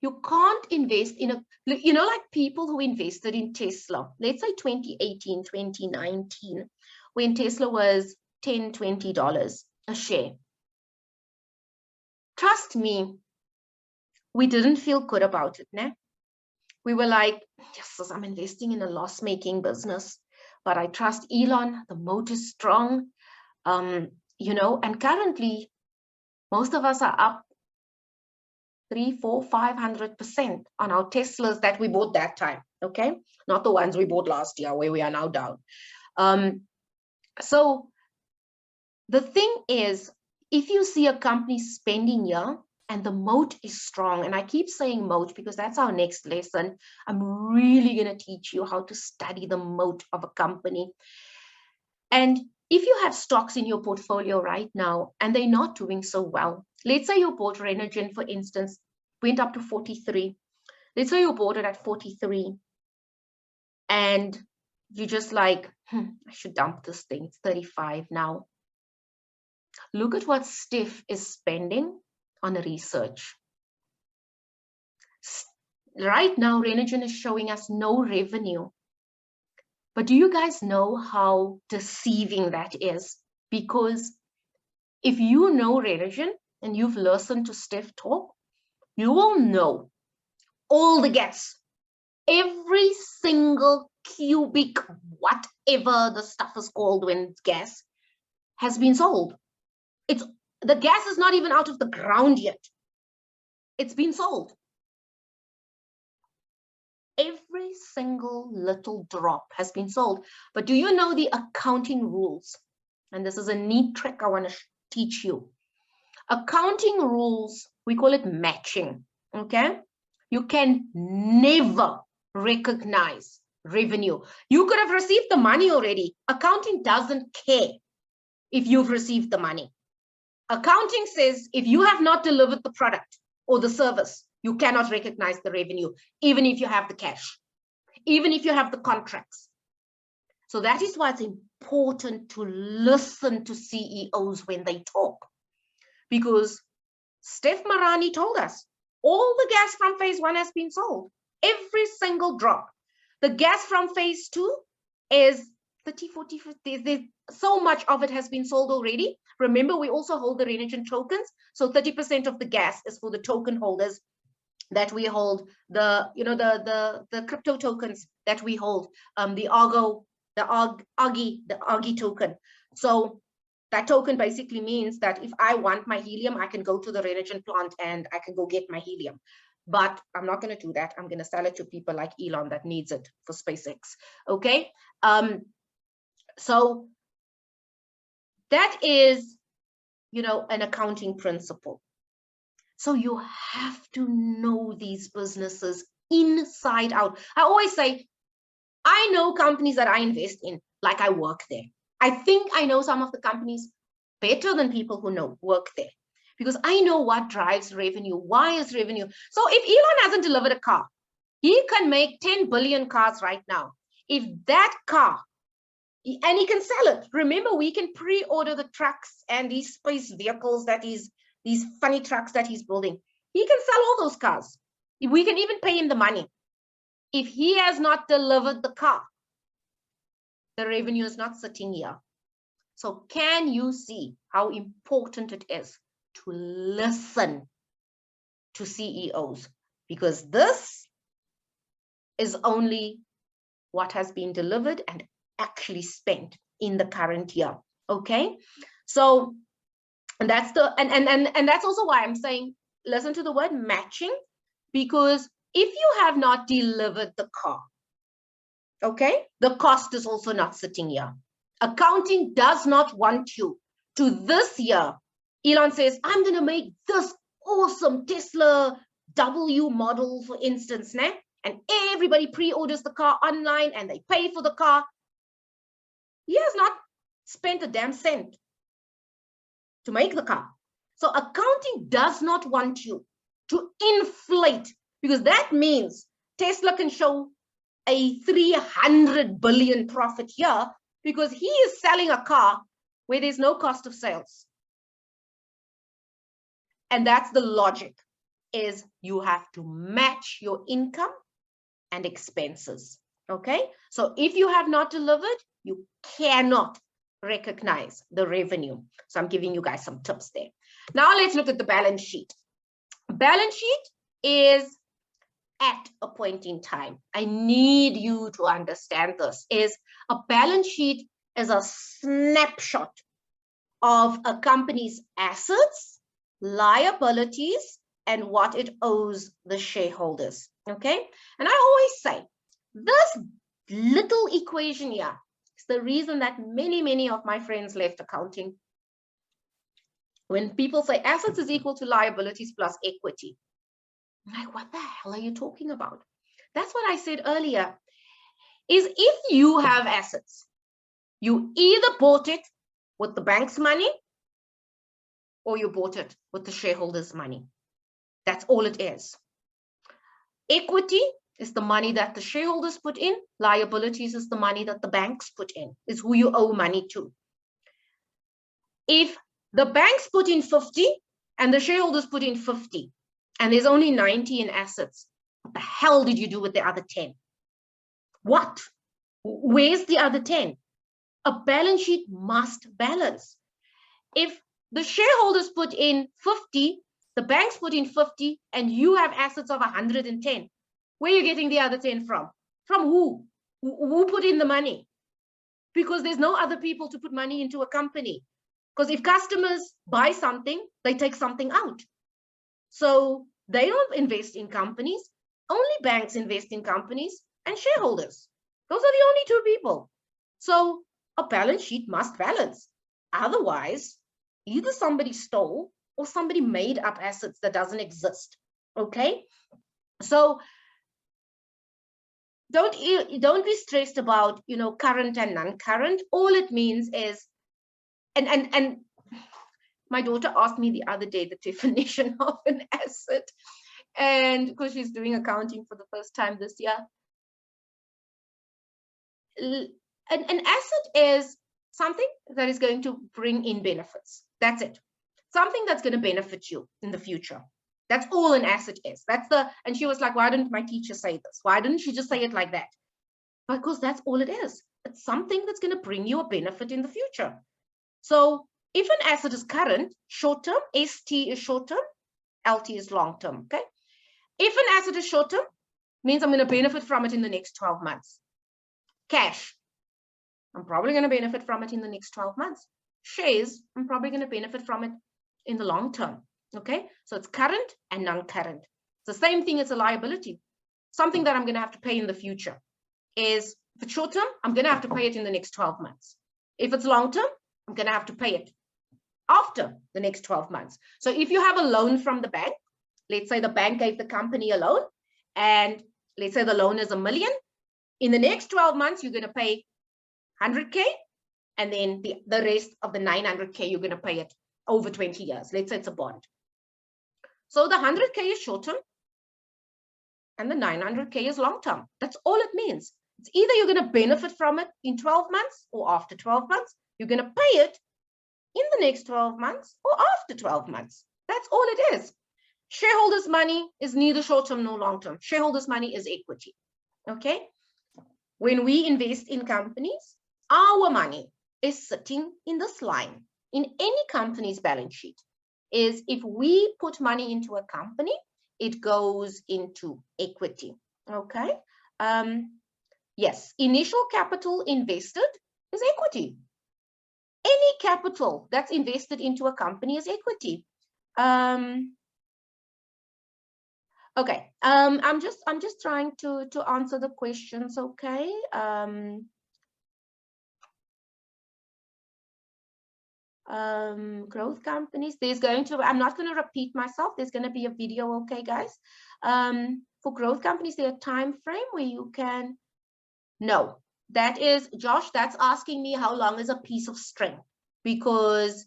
Speaker 1: you can't invest in a, you know, like people who invested in Tesla, let's say 2018, 2019, when Tesla was $10, $20 a share. Trust me, we didn't feel good about it, né? We were like, yes, I'm investing in a loss-making business, but I trust Elon, the moat is strong, you know, and currently most of us are up 300%, 400%, 500% on our Teslas that we bought that time, okay? Not the ones we bought last year where we are now down. So the thing is, if you see a company spending here and the moat is strong, and I keep saying moat because that's our next lesson, I'm really going to teach you how to study the moat of a company. And if you have stocks in your portfolio right now and they're not doing so well, let's say you bought Renogen, for instance, went up to 43. Let's say you bought it at 43 and you're just like, I should dump this thing, it's 35 now. Look at what Steph is spending on research. Right now, Renogen is showing us no revenue. But do you guys know how deceiving that is? Because if you know Renogen and you've listened to Steph talk, you will know all the gas, every single cubic, whatever the stuff is called when it's gas, has been sold. The gas is not even out of the ground yet. It's been sold. Every single little drop has been sold. But do you know the accounting rules? And this is a neat trick I want to teach you. Accounting rules, we call it matching, okay? You can never recognize revenue. You could have received the money already. Accounting doesn't care if you've received the money. Accounting says if you have not delivered the product or the service, you cannot recognize the revenue, even if you have the cash, even if you have the contracts. So that is why it's important to listen to CEOs when they talk, because Steph Marani told us all the gas from phase 1 has been sold, every single drop. The gas from phase 2 is 30, 40, 50, so much of it has been sold already. Remember, we also hold the Renergen tokens. So 30% of the gas is for the token holders that we hold, the crypto tokens that we hold, the Argo, the Argy token. So that token basically means that if I want my helium, I can go to the Renergen plant and I can go get my helium. But I'm not going to do that. I'm going to sell it to people like Elon that needs it for SpaceX. Okay. So that is, an accounting principle. So you have to know these businesses inside out. I always say, I know companies that I invest in, like I work there. I think I know some of the companies better than people who work there, because I know what drives revenue. Why is revenue? So if Elon hasn't delivered a car, he can make 10 billion cars right now. If that car, and he can sell it. Remember, we can pre-order the trucks and these space vehicles these funny trucks that he's building. He can sell all those cars. We can even pay him the money. If he has not delivered the car, the revenue is not sitting here. So can you see how important it is to listen to CEOs? Because this is only what has been delivered and actually spent in the current year. Okay, so and that's that's also why I'm saying listen to the word matching, because if you have not delivered the car, okay, the cost is also not sitting here. Accounting does not want you to this year. Elon says, I'm going to make this awesome Tesla W model, for instance, né? And everybody pre-orders the car online and they pay for the car. He has not spent a damn cent to make the car. So accounting does not want you to inflate, because that means Tesla can show a 300 billion profit here because he is selling a car where there's no cost of sales. And that's the logic, is you have to match your income and expenses. Okay, so if you have not delivered, you cannot recognize the revenue. So I'm giving you guys some tips there. Now let's look at the balance sheet. Balance sheet is at a point in time. I need you to understand this, is a balance sheet is a snapshot of a company's assets, liabilities, and what it owes the shareholders. Okay, and I always say this little equation here is the reason that many of my friends left accounting. When people say assets is equal to liabilities plus equity, I'm like, what the hell are you talking about? That's what I said earlier, is if you have assets, you either bought it with the bank's money or you bought it with the shareholders' money. That's all it is. Equity is the money that the shareholders put in. Liabilities is the money that the banks put in. It's who you owe money to. If the banks put in 50 and the shareholders put in 50, and there's only 90 in assets, what the hell did you do with the other 10? What? Where's the other 10? A balance sheet must balance. If the shareholders put in 50, the banks put in 50, and you have assets of 110, where are you getting the other 10 from? From who? Who put in the money? Because there's no other people to put money into a company. Because if customers buy something, they take something out. So they don't invest in companies. Only banks invest in companies and shareholders. Those are the only two people. So a balance sheet must balance. Otherwise, either somebody stole or somebody made up assets that doesn't exist. Okay? So don't be stressed about, current and non-current. All it means is and my daughter asked me the other day the definition of an asset, and because she's doing accounting for the first time this year. An asset is something that is going to bring in benefits. That's it. Something that's going to benefit you in the future. That's all an asset is. And she was like, why didn't my teacher say this? Why didn't she just say it like that? Because that's all it is. It's something that's going to bring you a benefit in the future. So if an asset is current, short term, ST is short term, LT is long term. Okay. If an asset is short term, means I'm going to benefit from it in the next 12 months. Cash, I'm probably going to benefit from it in the next 12 months. Shares, I'm probably going to benefit from it in the long term. Okay, so it's current and non-current. It's the same thing as a liability. Something that I'm going to have to pay in the future is, if it's short term, I'm going to have to pay it in the next 12 months. If it's long term, I'm going to have to pay it after the next 12 months. So if you have a loan from the bank, let's say the bank gave the company a loan, and let's say the loan is $1 million. In the next 12 months, you're going to pay 100K, and then the rest of the 900K, you're going to pay it over 20 years. Let's say it's a bond. So the 100K is short term, and the 900K is long term. That's all it means. It's either you're going to benefit from it in 12 months, or after 12 months, you're going to pay it in the next 12 months or after 12 months. That's all it is. Shareholders' money is neither short term nor long term. Shareholders' money is equity. Okay. When we invest in companies, our money is sitting in this line in any company's balance sheet. Is if we put money into a company, it goes into equity. Okay. Yes, initial capital invested is equity. Any capital that's invested into a company is equity. Okay, I'm just trying to answer the questions. Okay. Growth companies, I'm not going to repeat myself. There's going to be a video. Okay, guys. For growth companies, there's a time frame where you can. No, that is, Josh, that's asking me how long is a piece of string, because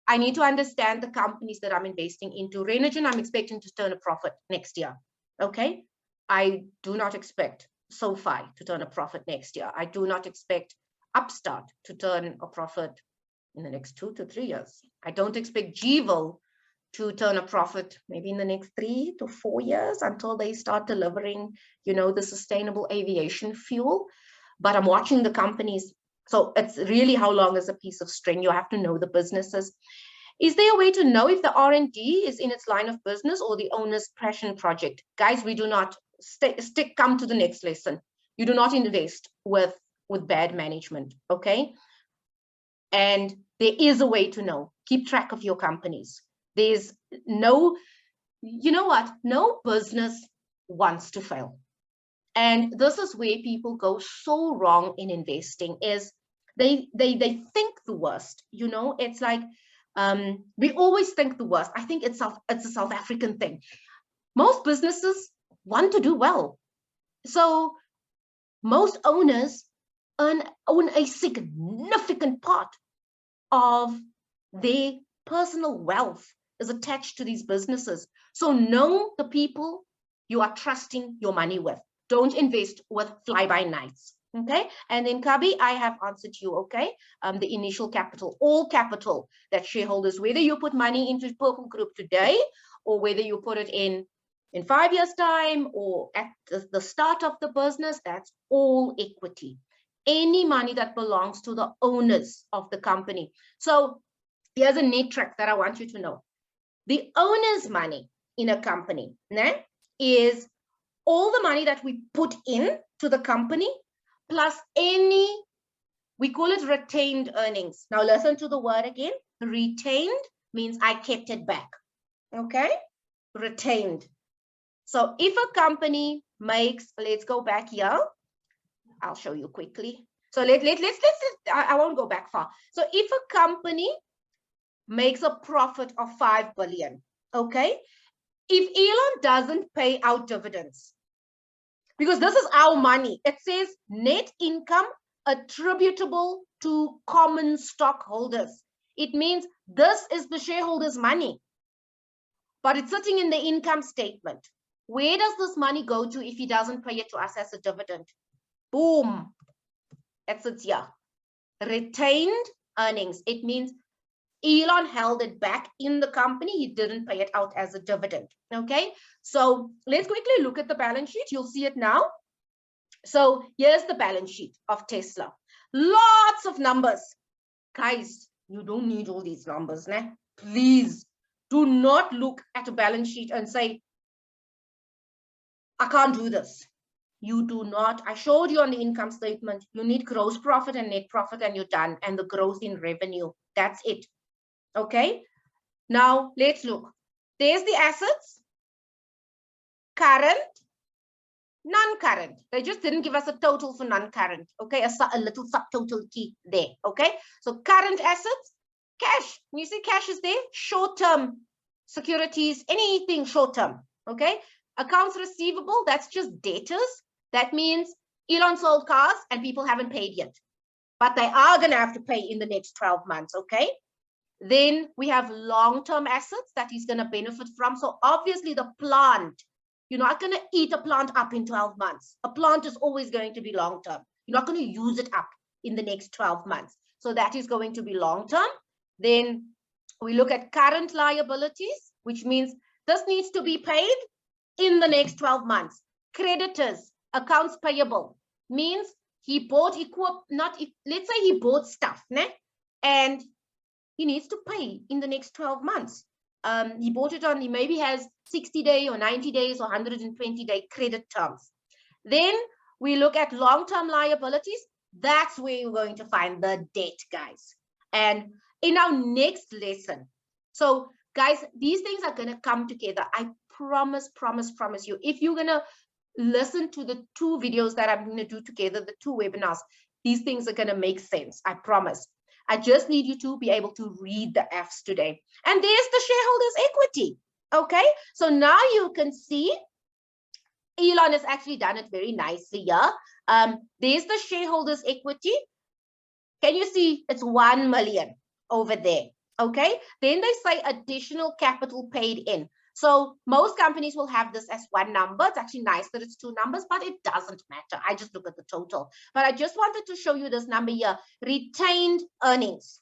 Speaker 1: I need to understand the companies that I'm investing into. Renogen, I'm expecting to turn a profit next year. Okay. I do not expect SoFi to turn a profit next year. I do not expect Upstart to turn a profit in the next 2 to 3 years. I don't expect Gevo to turn a profit maybe in the next 3 to 4 years until they start delivering, the sustainable aviation fuel. But I'm watching the companies. So it's really how long is a piece of string. You have to know the businesses. Is there a way to know if the R&D is in its line of business or the owner's passion project? Guys, we do not come to the next lesson. You do not invest with bad management, okay? And there is a way to know. Keep track of your companies. There's no, no business wants to fail. And this is where people go so wrong in investing, is they think the worst. It's like, we always think the worst. I think it's a South African thing. Most businesses want to do well. So most owners own a significant part of their personal wealth is attached to these businesses. So know the people you are trusting your money with. Don't invest with fly-by-nights. Okay. And then Kabi, I have answered you. Okay. The initial capital, all capital that shareholders, whether you put money into Purple Group today, or whether you put it in 5 years time, or at the start of the business, that's all equity. Any money that belongs to the owners of the company. So here's a neat trick that I want you to know. The owner's money in a company is all the money that we put in to the company, plus any, we call it retained earnings. Now listen to the word again. Retained means I kept it back. Okay. Retained. So if a company makes, let's go back here. I'll show you quickly. So I won't go back far. So if a company makes a profit of 5 billion, okay, if Elon doesn't pay out dividends, because this is our money, it says net income attributable to common stockholders. It means this is the shareholders' money, but it's sitting in the income statement. Where does this money go to if he doesn't pay it to us as a dividend? Boom, it sits here. Retained earnings. It means Elon held it back in the company. He didn't pay it out as a dividend. Okay, so let's quickly look at the balance sheet. You'll see it now. So here's the balance sheet of Tesla. Lots of numbers. Guys, you don't need all these numbers, né? Please do not look at a balance sheet and say, I can't do this. You do not. I showed you on the income statement. You need gross profit and net profit and you're done. And the growth in revenue. That's it. Okay. Now let's look. There's the assets. Current. Non-current. They just didn't give us a total for non-current. Okay. A little subtotal key there. Okay. So current assets. Cash. You see cash is there. Short-term securities. Anything short-term. Okay. Accounts receivable. That's just debtors. That means Elon sold cars and people haven't paid yet, but they are going to have to pay in the next 12 months. Okay. Then we have long-term assets that he's going to benefit from. So obviously the plant, you're not going to eat a plant up in 12 months. A plant is always going to be long-term. You're not going to use it up in the next 12 months. So that is going to be long-term. Then we look at current liabilities, which means this needs to be paid in the next 12 months. Creditors, accounts payable, means he bought let's say he bought stuff, né? And he needs to pay in the next 12 months. He bought it on, he maybe has 60-day or 90 days or 120-day credit terms. Then we look at long-term liabilities. That's where you're going to find the debt, guys. And in our next lesson, so guys, these things are going to come together. I promise you. If you're going to listen to the 2 videos that I'm going to do together, the 2 webinars, these things are going to make sense. I promise. I just need you to be able to read the F's today. And there's the shareholders' equity. Okay, so now you can see Elon has actually done it very nicely here. There's the shareholders' equity. Can you see it's 1 million over there? Okay, then they say additional capital paid in. So most companies will have this as 1 number. It's actually nice that it's 2 numbers, but it doesn't matter. I just look at the total. But I just wanted to show you this number here, retained earnings.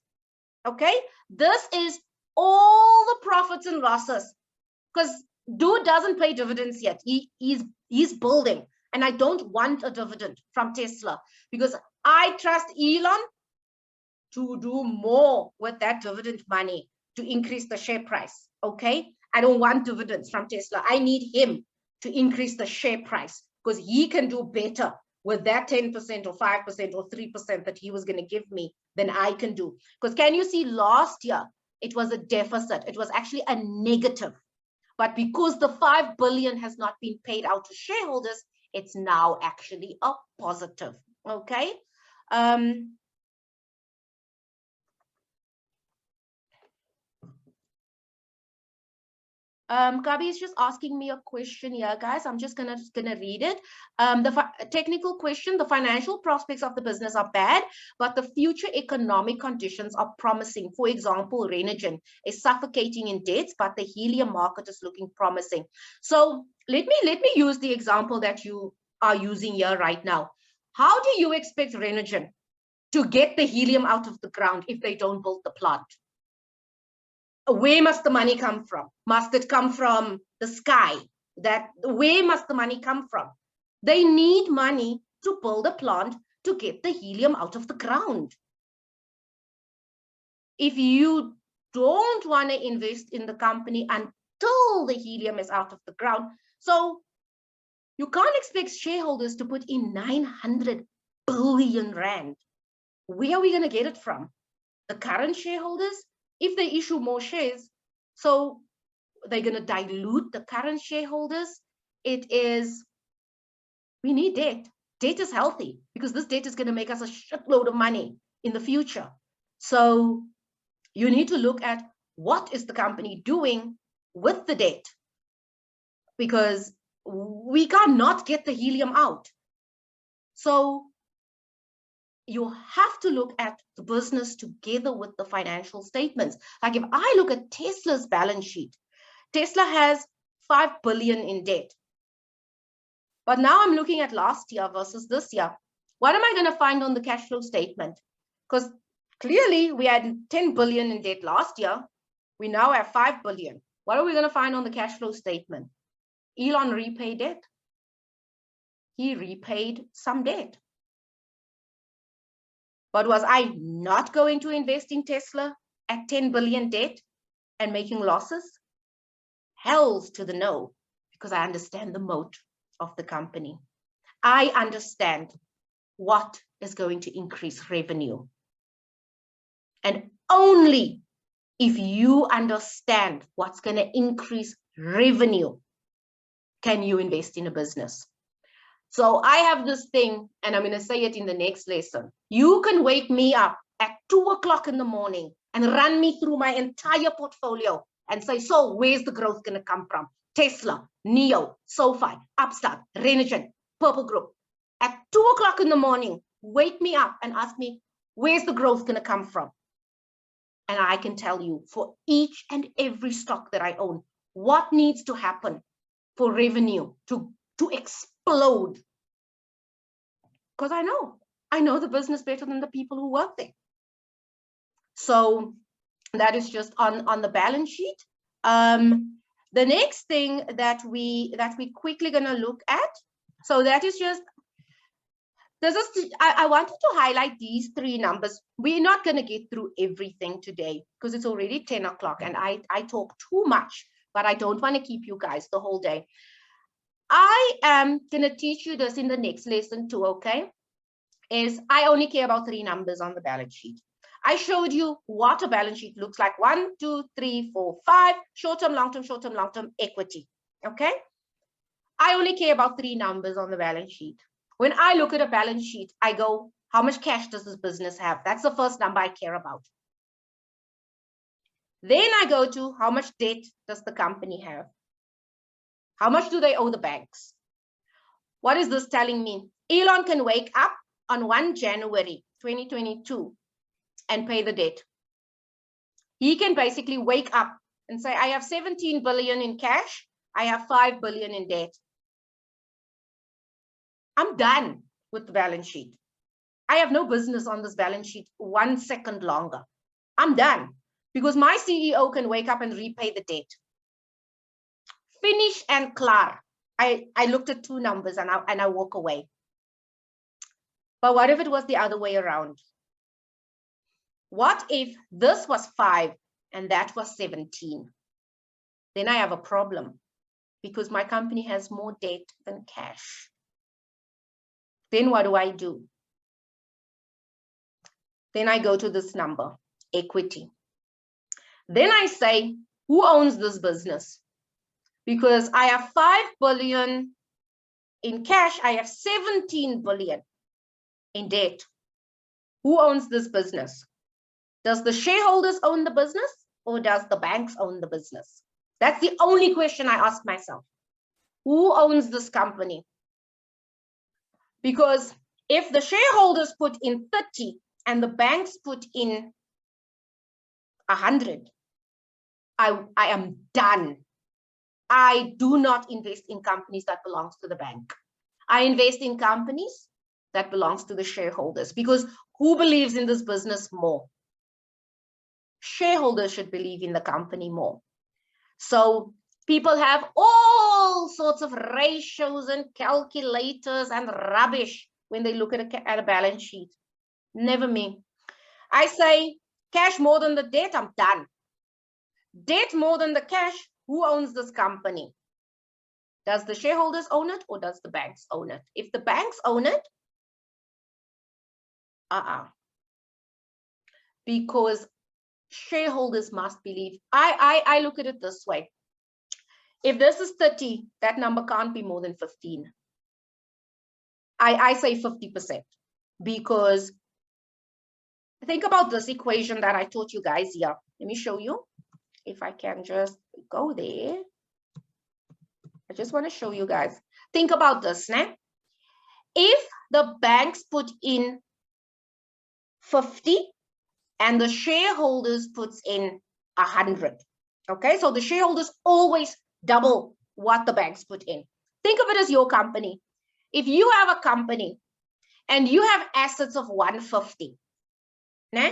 Speaker 1: Okay, this is all the profits and losses, because dude doesn't pay dividends yet. He's building, and I don't want a dividend from Tesla because I trust Elon to do more with that dividend money to increase the share price. Okay, I don't want dividends from Tesla. I need him to increase the share price because he can do better with that 10% or 5% or 3% that he was going to give me than I can do. Because can you see last year, it was a deficit. It was actually a negative. But because the 5 billion has not been paid out to shareholders, it's now actually a positive. Okay. Gabi is just asking me a question here, guys. I'm just gonna read it. The technical question: the financial prospects of the business are bad, but the future economic conditions are promising. For example, Renergen is suffocating in debts, but the helium market is looking promising. So let me use the example that you are using here right now. How do you expect Renergen to get the helium out of the ground if they don't build the plant? Where must the money come from? Must it come from the sky? Where must the money come from? They need money to build a plant to get the helium out of the ground. If you don't want to invest in the company until the helium is out of the ground, so you can't expect shareholders to put in 900 billion rand. Where are we going to get it from? The current shareholders? If they issue more shares, so they're going to dilute the current shareholders. We need debt. Debt is healthy because this debt is going to make us a shitload of money in the future. So you need to look at what is the company doing with the debt, because we cannot get the helium out. So you have to look at the business together with the financial statements. Like if I look at Tesla's balance sheet, Tesla has 5 billion in debt. But now I'm looking at last year versus this year. What am I going to find on the cash flow statement? Because clearly we had 10 billion in debt last year. We now have 5 billion. What are we going to find on the cash flow statement? Elon repaid debt. He repaid some debt. But was I not going to invest in Tesla at 10 billion debt and making losses? Hells to the no, because I understand the moat of the company. I understand what is going to increase revenue. And only if you understand what's going to increase revenue can you invest in a business. So I have this thing, and I'm going to say it in the next lesson. You can wake me up at 2 o'clock in the morning and run me through my entire portfolio and say, so where's the growth going to come from? Tesla, NIO, SoFi, Upstart, Renergen, Purple Group. At 2 o'clock in the morning, wake me up and ask me, where's the growth going to come from? And I can tell you for each and every stock that I own, what needs to happen for revenue to explode. Because I know the business better than the people who work there. So that is just on the balance sheet. The next thing that we quickly gonna look at, so that is just, I wanted to highlight these 3 numbers. We're not gonna get through everything today because it's already 10 o'clock and I talk too much, but I don't want to keep you guys the whole day. I am gonna teach you this in the next lesson too, okay? Is I only care about 3 numbers on the balance sheet. I showed you what a balance sheet looks like. 1, 2, 3, 4, 5, short-term, long-term, equity, okay? I only care about 3 numbers on the balance sheet. When I look at a balance sheet, I go, how much cash does this business have? That's the first number I care about. Then I go to how much debt does the company have? How much do they owe the banks? What is this telling me? Elon can wake up on 1 January 2022 and pay the debt. He can basically wake up and say, I have 17 billion in cash. I have 5 billion in debt. I'm done with the balance sheet. I have no business on this balance sheet 1 second longer. I'm done because my CEO can wake up and repay the debt. Finish and klar. I looked at 2 numbers and I walk away. But what if it was the other way around? What if this was 5 and that was 17? Then I have a problem because my company has more debt than cash. Then what do? Then I go to this number, equity. Then I say, who owns this business? Because I have 5 billion in cash, I have 17 billion in debt. Who owns this business? Does the shareholders own the business or does the banks own the business? That's the only question I ask myself. Who owns this company? Because if the shareholders put in 30 and the banks put in 100, I am done. I do not invest in companies that belongs to the bank. I invest in companies that belongs to the shareholders because who believes in this business more? Shareholders should believe in the company more. So people have all sorts of ratios and calculators and rubbish when they look at a balance sheet. Never me. I say cash more than the debt, I'm done. Debt more than the cash, who owns this company? Does the shareholders own it or does the banks own it? If the banks own it, because shareholders must believe. I look at it this way. If this is 30, that number can't be more than 15. I say 50% because think about this equation that I taught you guys here. Let me show you if I can just go there. I just want to show you guys. Think about this, né? If the banks put in 50 and the shareholders puts in 100. Okay, so the shareholders always double what the banks put in. Think of it as your company. If you have a company and you have assets of 150, nah?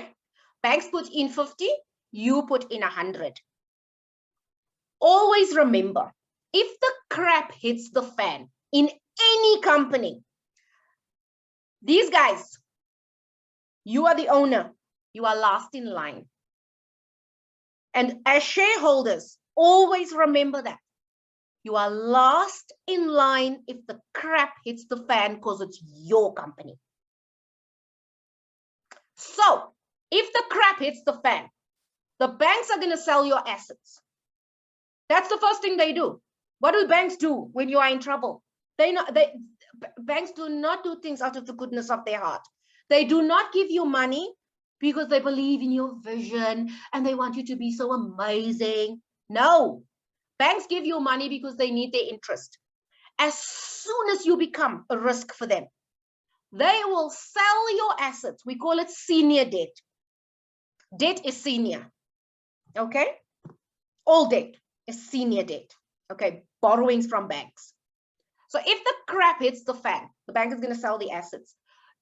Speaker 1: Banks put in 50, you put in 100. Always remember, if the crap hits the fan in any company, these guys, you are the owner, you are last in line. And as shareholders, always remember that. You are last in line if the crap hits the fan because it's your company. So if the crap hits the fan, the banks are going to sell your assets. That's the first thing they do. What do banks do when you are in trouble? Banks do not do things out of the goodness of their heart. They do not give you money because they believe in your vision and they want you to be so amazing. No, banks give you money because they need their interest. As soon as you become a risk for them, they will sell your assets. We call it senior debt. Debt is senior, okay? All debt is senior debt, okay? Borrowings from banks. So if the crap hits the fan, the bank is going to sell the assets.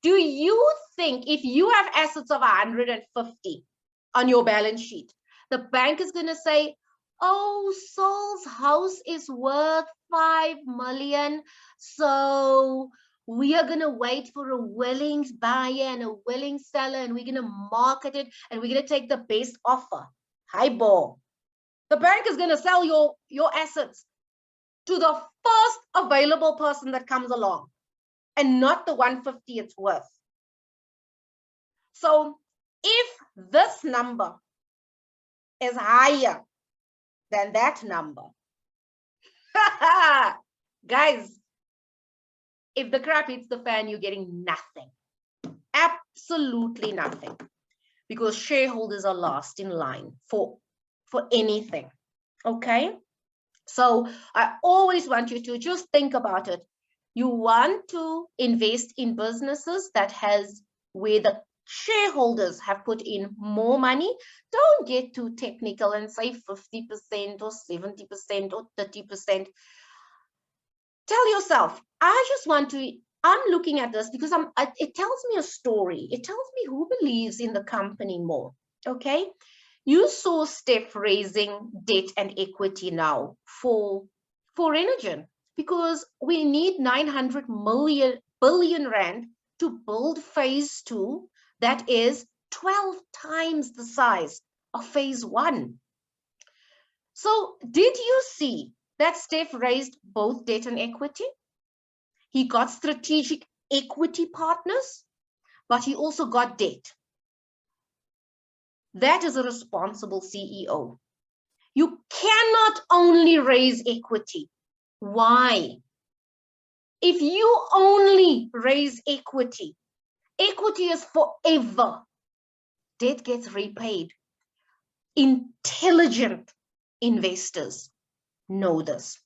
Speaker 1: Do you think if you have assets of 150 on your balance sheet, the bank is going to say, oh, Saul's house is worth 5 million, so we are going to wait for a willing buyer and a willing seller, and we're going to market it, and we're going to take the best offer? Highball. The bank is going to sell your assets to the first available person that comes along, and not the 150 it's worth. So if this number is higher than that number, guys, if the crap hits the fan, you're getting nothing. Absolutely nothing. Because shareholders are last in line for anything. Okay? So I always want you to just think about it. You want to invest in businesses that has where the shareholders have put in more money. Don't get too technical and say 50% or 70% or 30%. Tell yourself, I'm looking at this because it tells me a story. It tells me who believes in the company more. Okay. You saw Steph raising debt and equity now for Renergen because we need 900 billion rand to build phase 2 that is 12 times the size of phase 1. So did you see that Steph raised both debt and equity? He got strategic equity partners, but he also got debt. That is a responsible CEO. You cannot only raise equity. Why? If you only raise equity, equity is forever. Debt gets repaid. Intelligent investors know this.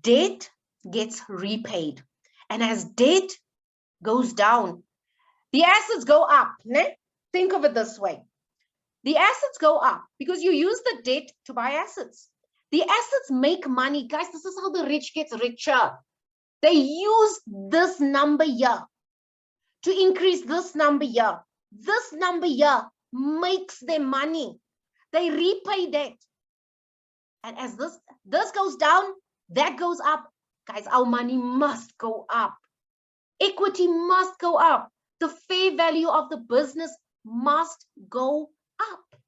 Speaker 1: Debt gets repaid. And as debt goes down, the assets go up. Ne? Think of it this way. The assets go up because you use the debt to buy assets. The assets make money. Guys, this is how the rich get richer. They use this number here to increase this number here. This number here makes them money. They repay debt. And as this goes down, that goes up. Guys, our money must go up. Equity must go up. The fair value of the business must go up.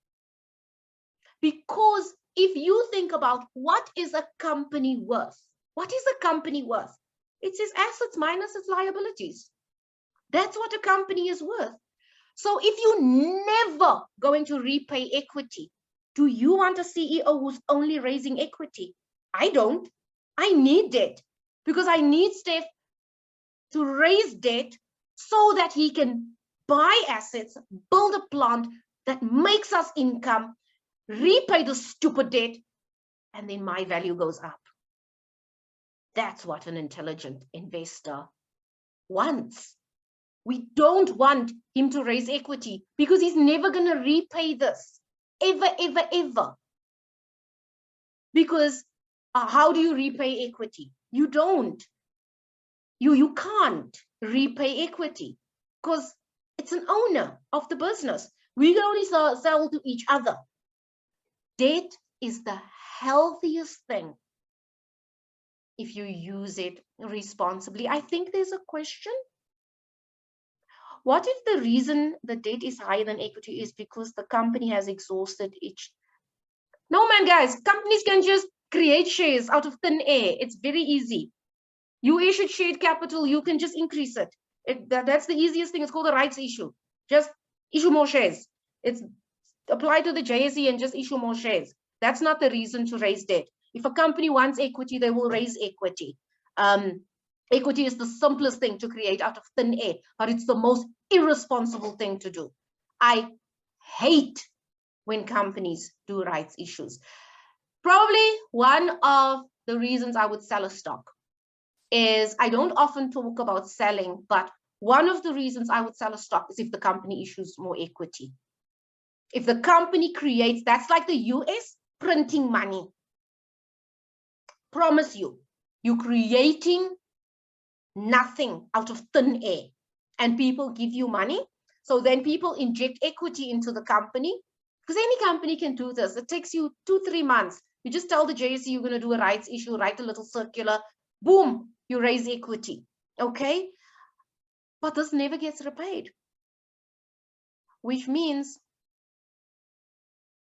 Speaker 1: Because if you think about what is a company worth, what is a company worth? It's its assets minus its liabilities. That's what a company is worth. So if you're never going to repay equity, do you want a CEO who's only raising equity? I don't. I need debt because I need Steph to raise debt so that he can buy assets, build a plant that makes us income, repay the stupid debt, and then my value goes up. That's what an intelligent investor wants. We don't want him to raise equity because he's never going to repay this, ever, ever, ever. Because how do you repay equity? You don't. You can't repay equity because it's an owner of the business. We can only sell to each other. Debt is the healthiest thing if you use it responsibly. I think there's a question. What if the reason the debt is higher than equity is because the company has exhausted each? No, man, guys, companies can just create shares out of thin air. It's very easy. You issued shared capital, you can just increase it. That's the easiest thing. It's called a rights issue. Just issue more shares. It's apply to the JSE and just issue more shares. That's not the reason to raise debt. If a company wants equity, they will raise equity. Equity is the simplest thing to create out of thin air, but it's the most irresponsible thing to do. I hate when companies do rights issues. Probably one of the reasons I would sell a stock is, I don't often talk about selling, but one of the reasons I would sell a stock is if the company issues more equity. If the company creates, that's like the US printing money. Promise you, you're creating nothing out of thin air and people give you money. So then people inject equity into the company, because any company can do this. It takes you 2-3 months. You just tell the JSE you're going to do a rights issue, write a little circular, boom, you raise equity. Okay, but this never gets repaid, which means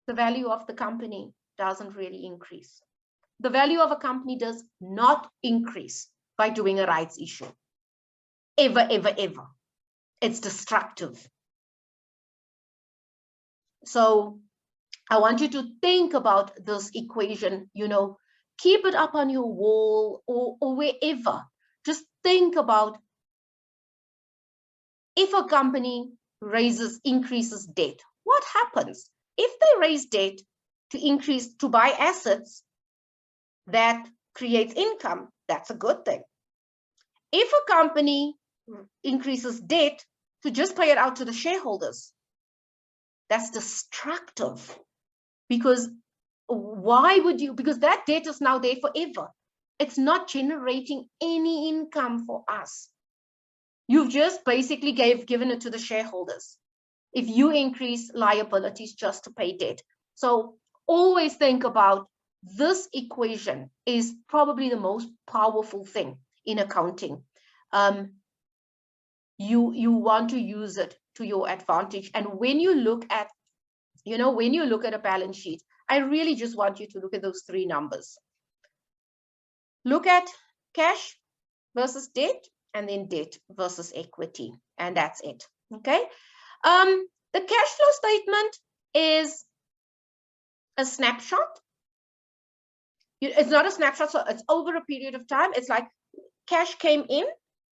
Speaker 1: the value of the company doesn't really increase. The value of a company does not increase by doing a rights issue. Ever, ever, ever. It's destructive. So I want you to think about this equation, you know, keep it up on your wall or wherever. Just think about, if a company increases debt, what happens? If they raise debt to buy assets that creates income, that's a good thing. If a company increases debt to just pay it out to the shareholders, that's destructive. Because why would you? Because that debt is now there forever. It's not generating any income for us. You've just basically given it to the shareholders if you increase liabilities just to pay debt. So always think about this equation is probably the most powerful thing in accounting. You want to use it to your advantage. And when you look at, when you look at a balance sheet, I really just want you to look at those 3 numbers. Look at cash versus debt, and then debt versus equity, and that's it. Okay. The cash flow statement is a snapshot. It's not a snapshot, so it's over a period of time. It's like cash came in,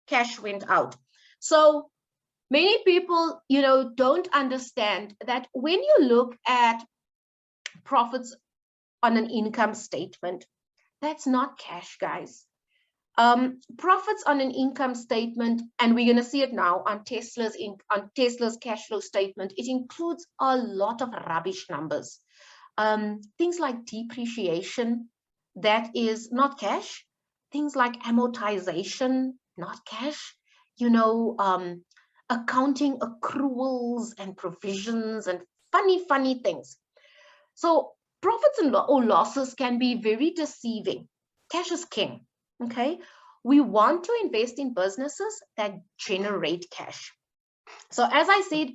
Speaker 1: cash went out. So many people, don't understand that when you look at profits on an income statement, that's not cash, guys. Profits on an income statement, and we're going to see it now on Tesla's cash flow statement, it includes a lot of rubbish numbers. Things like depreciation, that is not cash. Things like amortization, not cash. Accounting accruals and provisions and funny things. So profits or losses can be very deceiving. Cash is king. Okay, we want to invest in businesses that generate cash. So as I said,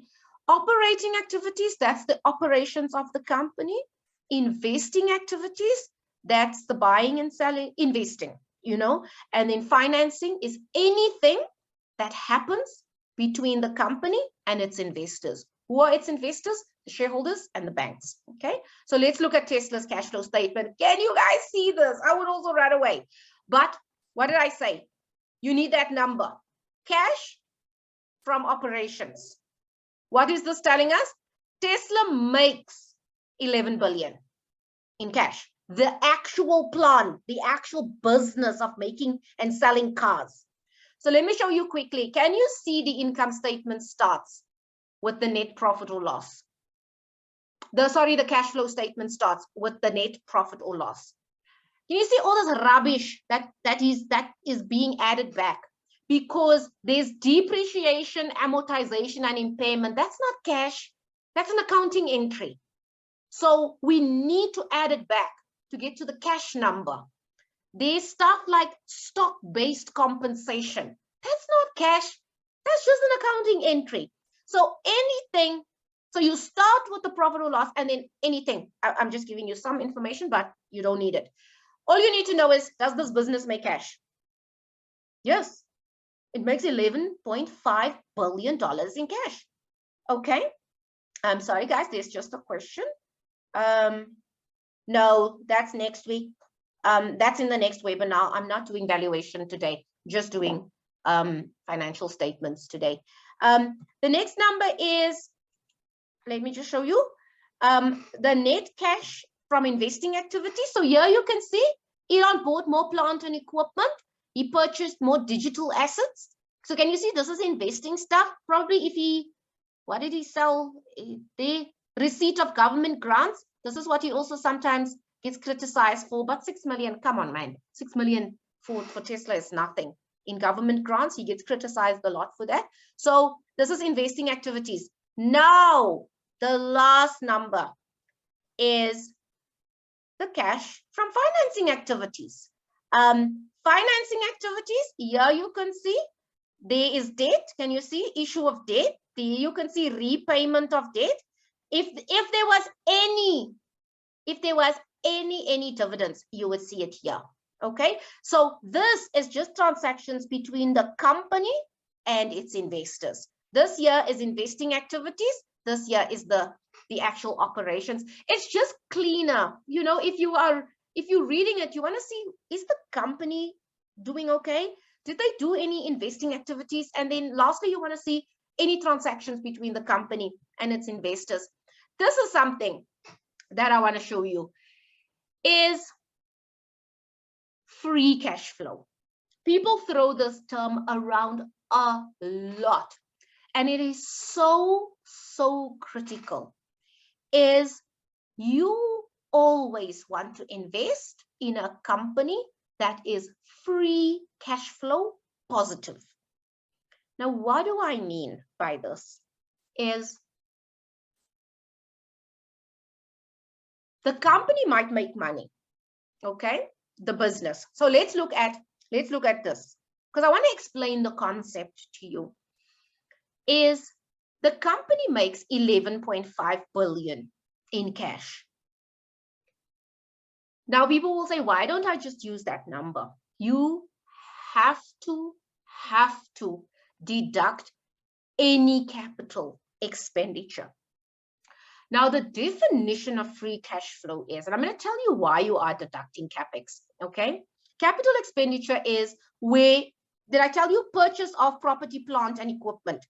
Speaker 1: operating activities, that's the operations of the company. Investing activities, that's the buying and selling, investing, and then financing is anything that happens between the company and its investors. Who are its investors? The shareholders and the banks. Okay, so let's look at Tesla's cash flow statement. Can you guys see this? I would also run away. But what did I say? You need that number. Cash from operations. What is this telling us? Tesla makes 11 billion in cash. The actual plan, the actual business of making and selling cars. So let me show you quickly. Can you see the income statement starts with the net profit or loss? The cash flow statement starts with the net profit or loss. Can you see all this rubbish that is being added back? Because there's depreciation, amortization, and impairment. That's not cash. That's an accounting entry. So we need to add it back to get to the cash number. There's stuff like stock-based compensation. That's not cash. That's just an accounting entry. So anything, so you start with the profit or loss, and then anything. I'm just giving you some information, but you don't need it. All you need to know is, does this business make cash? Yes, it makes $11.5 billion in cash. Okay. I'm sorry, guys, there's just a question. No, that's next week. That's in the next webinar. I'm not doing valuation today, just doing financial statements today. The next number is, let me just show you, the net cash from investing activities. So here you can see Elon bought more plant and equipment. He purchased more digital assets. So can you see this is investing stuff? Probably if he, what did he sell? The receipt of government grants. This is what he also sometimes gets criticized for, but 6 million, come on, man. 6 million for Tesla is nothing. In government grants, he gets criticized a lot for that. So this is investing activities. Now, the last number is the cash from financing activities. Financing activities, here you can see there is debt. Can you see issue of debt? There you can see repayment of debt. If there was any dividends, you would see it here. Okay, so this is just transactions between the company and its investors. This here is investing activities. This here is the actual operations. It's just cleaner. You know, if you're reading it, you want to see, is the company doing okay? Did they do any investing activities? And then lastly, you want to see any transactions between the company and its investors. This is something that I want to show you, is free cash flow. People throw this term around a lot, and it is so critical. Is you always want to invest in a company that is free cash flow positive. Now, what do I mean by this? Is the company might make money, okay? The business. So let's look at this, because I want to explain the concept to you. Is the company makes 11.5 billion in cash. Now people will say, why don't I just use that number? You have to deduct any capital expenditure. Now, the definition of free cash flow is, and I'm going to tell you why you are deducting CapEx, okay? Capital expenditure is where, did I tell you, purchase of property, plant, and equipment,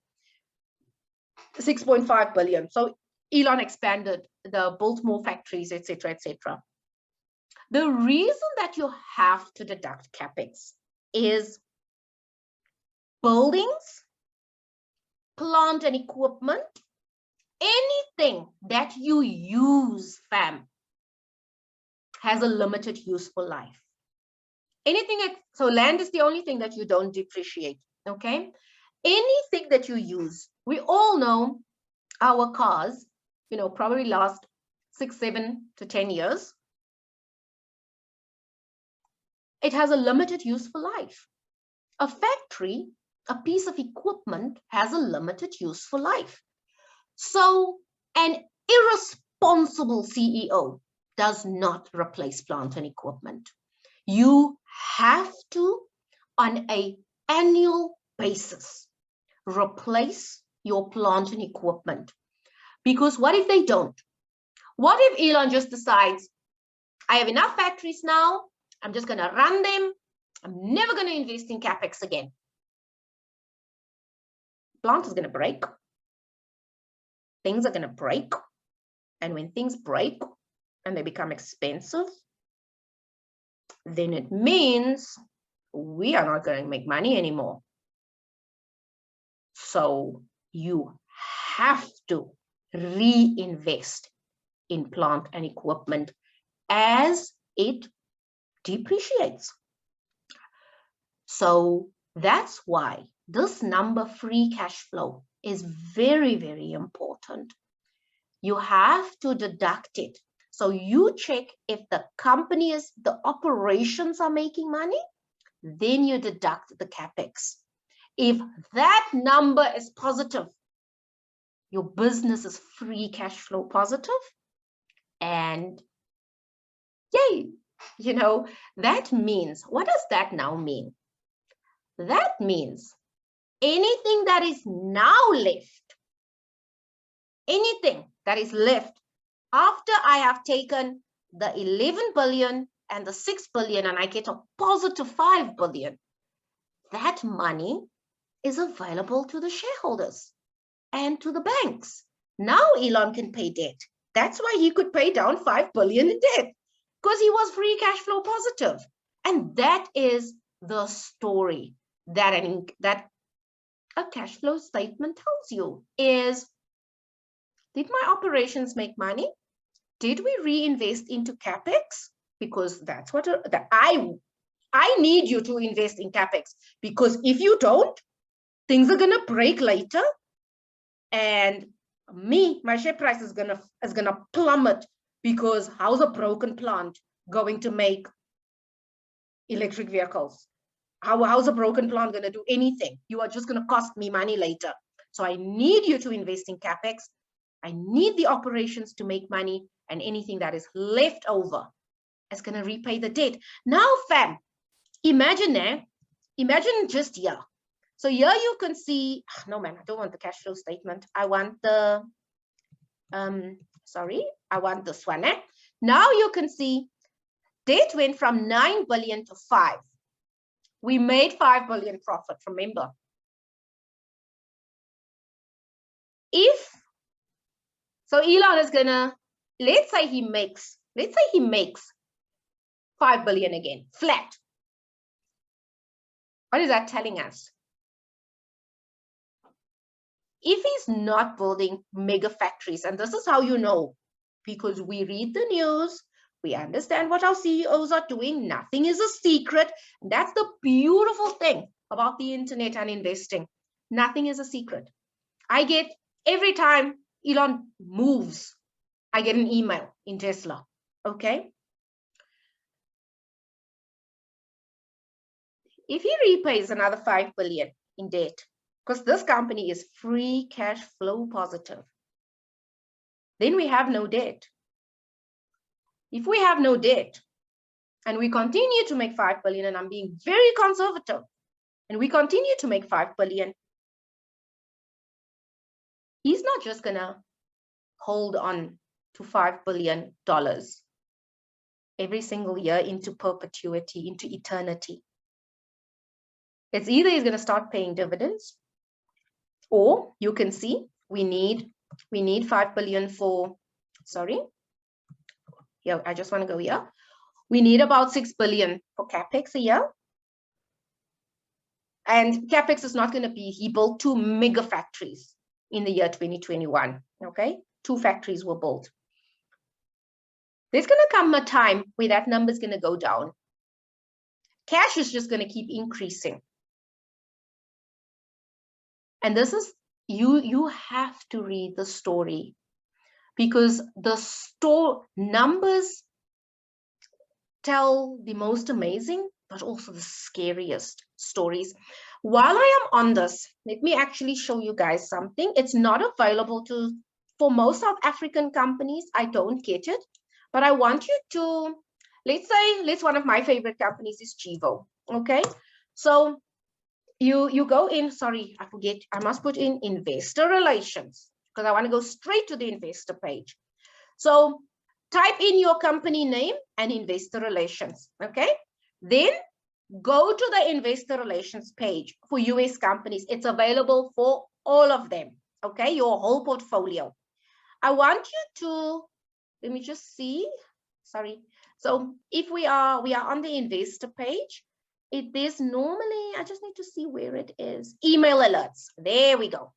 Speaker 1: 6.5 billion. So Elon expanded, built more factories, etc., etc. The reason that you have to deduct CapEx is buildings, plant and equipment, anything that you use, fam, has a limited useful life. Anything, so land is the only thing that you don't depreciate, okay? Anything that you use, we all know our cars, you know, probably last 6, 7 to 10 years. It has a limited useful life. A factory, a piece of equipment, has a limited useful life. So an irresponsible CEO does not replace plant and equipment. You have to, on an annual basis, replace your plant and equipment. Because what if they don't? What if Elon just decides, I have enough factories now, I'm just going to run them, I'm never going to invest in CapEx again. Plant is going to break. Things are going to break. And when things break and they become expensive, then it means we are not going to make money anymore. So you have to reinvest in plant and equipment as it depreciates. So that's why this number, free cash flow, is very, very important. You have to deduct it. So you check if the the operations are making money, then you deduct the CapEx. If that number is positive, your business is free cash flow positive, and yay, that means, what does that now mean? That means anything that is now left, anything that is left after I have taken the 11 billion and the 6 billion and I get a positive 5 billion, that money is available to the shareholders and to the banks. Now Elon can pay debt. That's why he could pay down 5 billion in debt, because he was free cash flow positive. And that is the story that a cash flow statement tells you is, did my operations make money? Did we reinvest into CapEx? Because that's what I need you to invest in CapEx, because if you don't, things are going to break later. And my share price is gonna plummet, because how's a broken plant going to make electric vehicles? How's a broken plant going to do anything? You are just going to cost me money later. So I need you to invest in CapEx. I need the operations to make money, and anything that is left over is going to repay the debt. Now, fam, imagine just here. So here you can see, no man, I don't want the cash flow statement. I want the, I want this one. Now you can see debt went from 9 billion to 5. We made 5 billion profit, remember. So Elon is gonna, let's say he makes 5 billion again, flat. What is that telling us? If he's not building mega factories, and this is how you know, because we read the news, we understand what our CEOs are doing, nothing is a secret. That's the beautiful thing about the internet and investing. Nothing is a secret. I get, every time Elon moves, I get an email in Tesla, okay? If he repays another 5 billion in debt, because this company is free cash flow positive, then we have no debt. If we have no debt and we continue to make 5 billion, and I'm being very conservative, and we continue to make 5 billion, he's not just gonna hold on to $5 billion every single year into perpetuity, into eternity. It's either he's gonna start paying dividends, or you can see we need 5 billion for, here, I just want to go here. We need about 6 billion for CapEx a year. And CapEx is not going to be, he built 2 mega factories in the year 2021, okay? 2 factories were built. There's going to come a time where that number is going to go down. Cash is just going to keep increasing. And this is, you have to read the story, because the numbers tell the most amazing, but also the scariest stories. While I am on this, let me actually show you guys something. It's not available for most South African companies. I don't get it, but I want you to, let's one of my favorite companies is Chivo, okay? So you go in, I forget, I must put in investor relations, because I want to go straight to the investor page. So type in your company name and investor relations, okay? Then go to the investor relations page for US companies. It's available for all of them, okay? Your whole portfolio. I want you to, let me just see, So if we are on the investor page, There's normally, I just need to see where it is. Email alerts. There we go.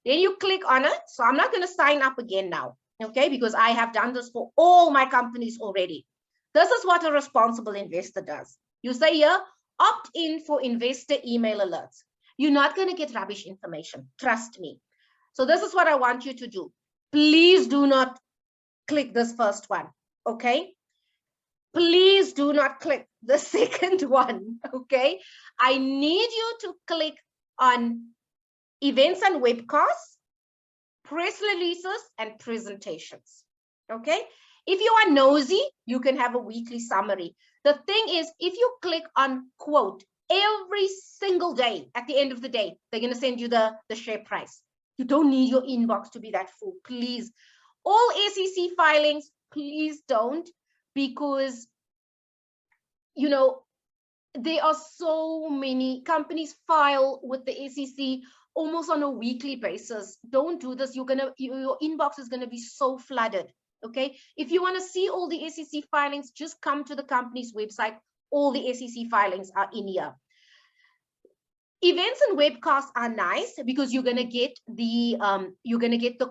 Speaker 1: Then you click on it. So I'm not going to sign up again now, okay? Because I have done this for all my companies already. This is what a responsible investor does. You say here, opt in for investor email alerts. You're not going to get rubbish information. Trust me. So this is what I want you to do. Please do not click this first one, okay? Please do not click the second one, okay? I need you to click on events and webcasts, press releases, and presentations, okay? If you are nosy, you can have a weekly summary. The thing is, if you click on quote every single day, at the end of the day, they're going to send you the share price. You don't need your inbox to be that full, please. All SEC filings, please don't, because, you know, there are so many companies file with the SEC almost on a weekly basis. Don't do this. Your inbox is going to be so flooded. Okay. If you want to see all the SEC filings, just come to the company's website. All the SEC filings are in here. Events and webcasts are nice because you're going to get the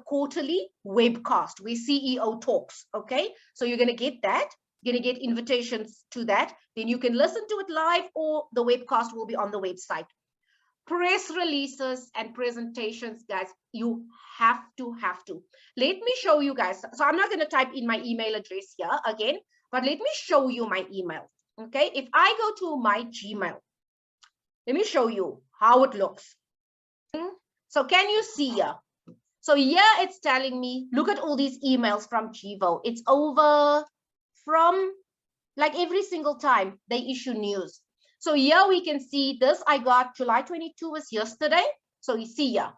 Speaker 1: quarterly webcast where CEO talks. Okay. So you're going to get that. You're going to get invitations to that. Then you can listen to it live, or the webcast will be on the website. Press releases and presentations, guys, you have to. Let me show you guys. So I'm not going to type in my email address here again, but let me show you my email. Okay, if I go to my Gmail, let me show you how it looks. So can you see here? So here it's telling me, look at all these emails from Jivo. It's over from like every single time they issue news. So here we can see this. I got July 22 was yesterday. So you see here.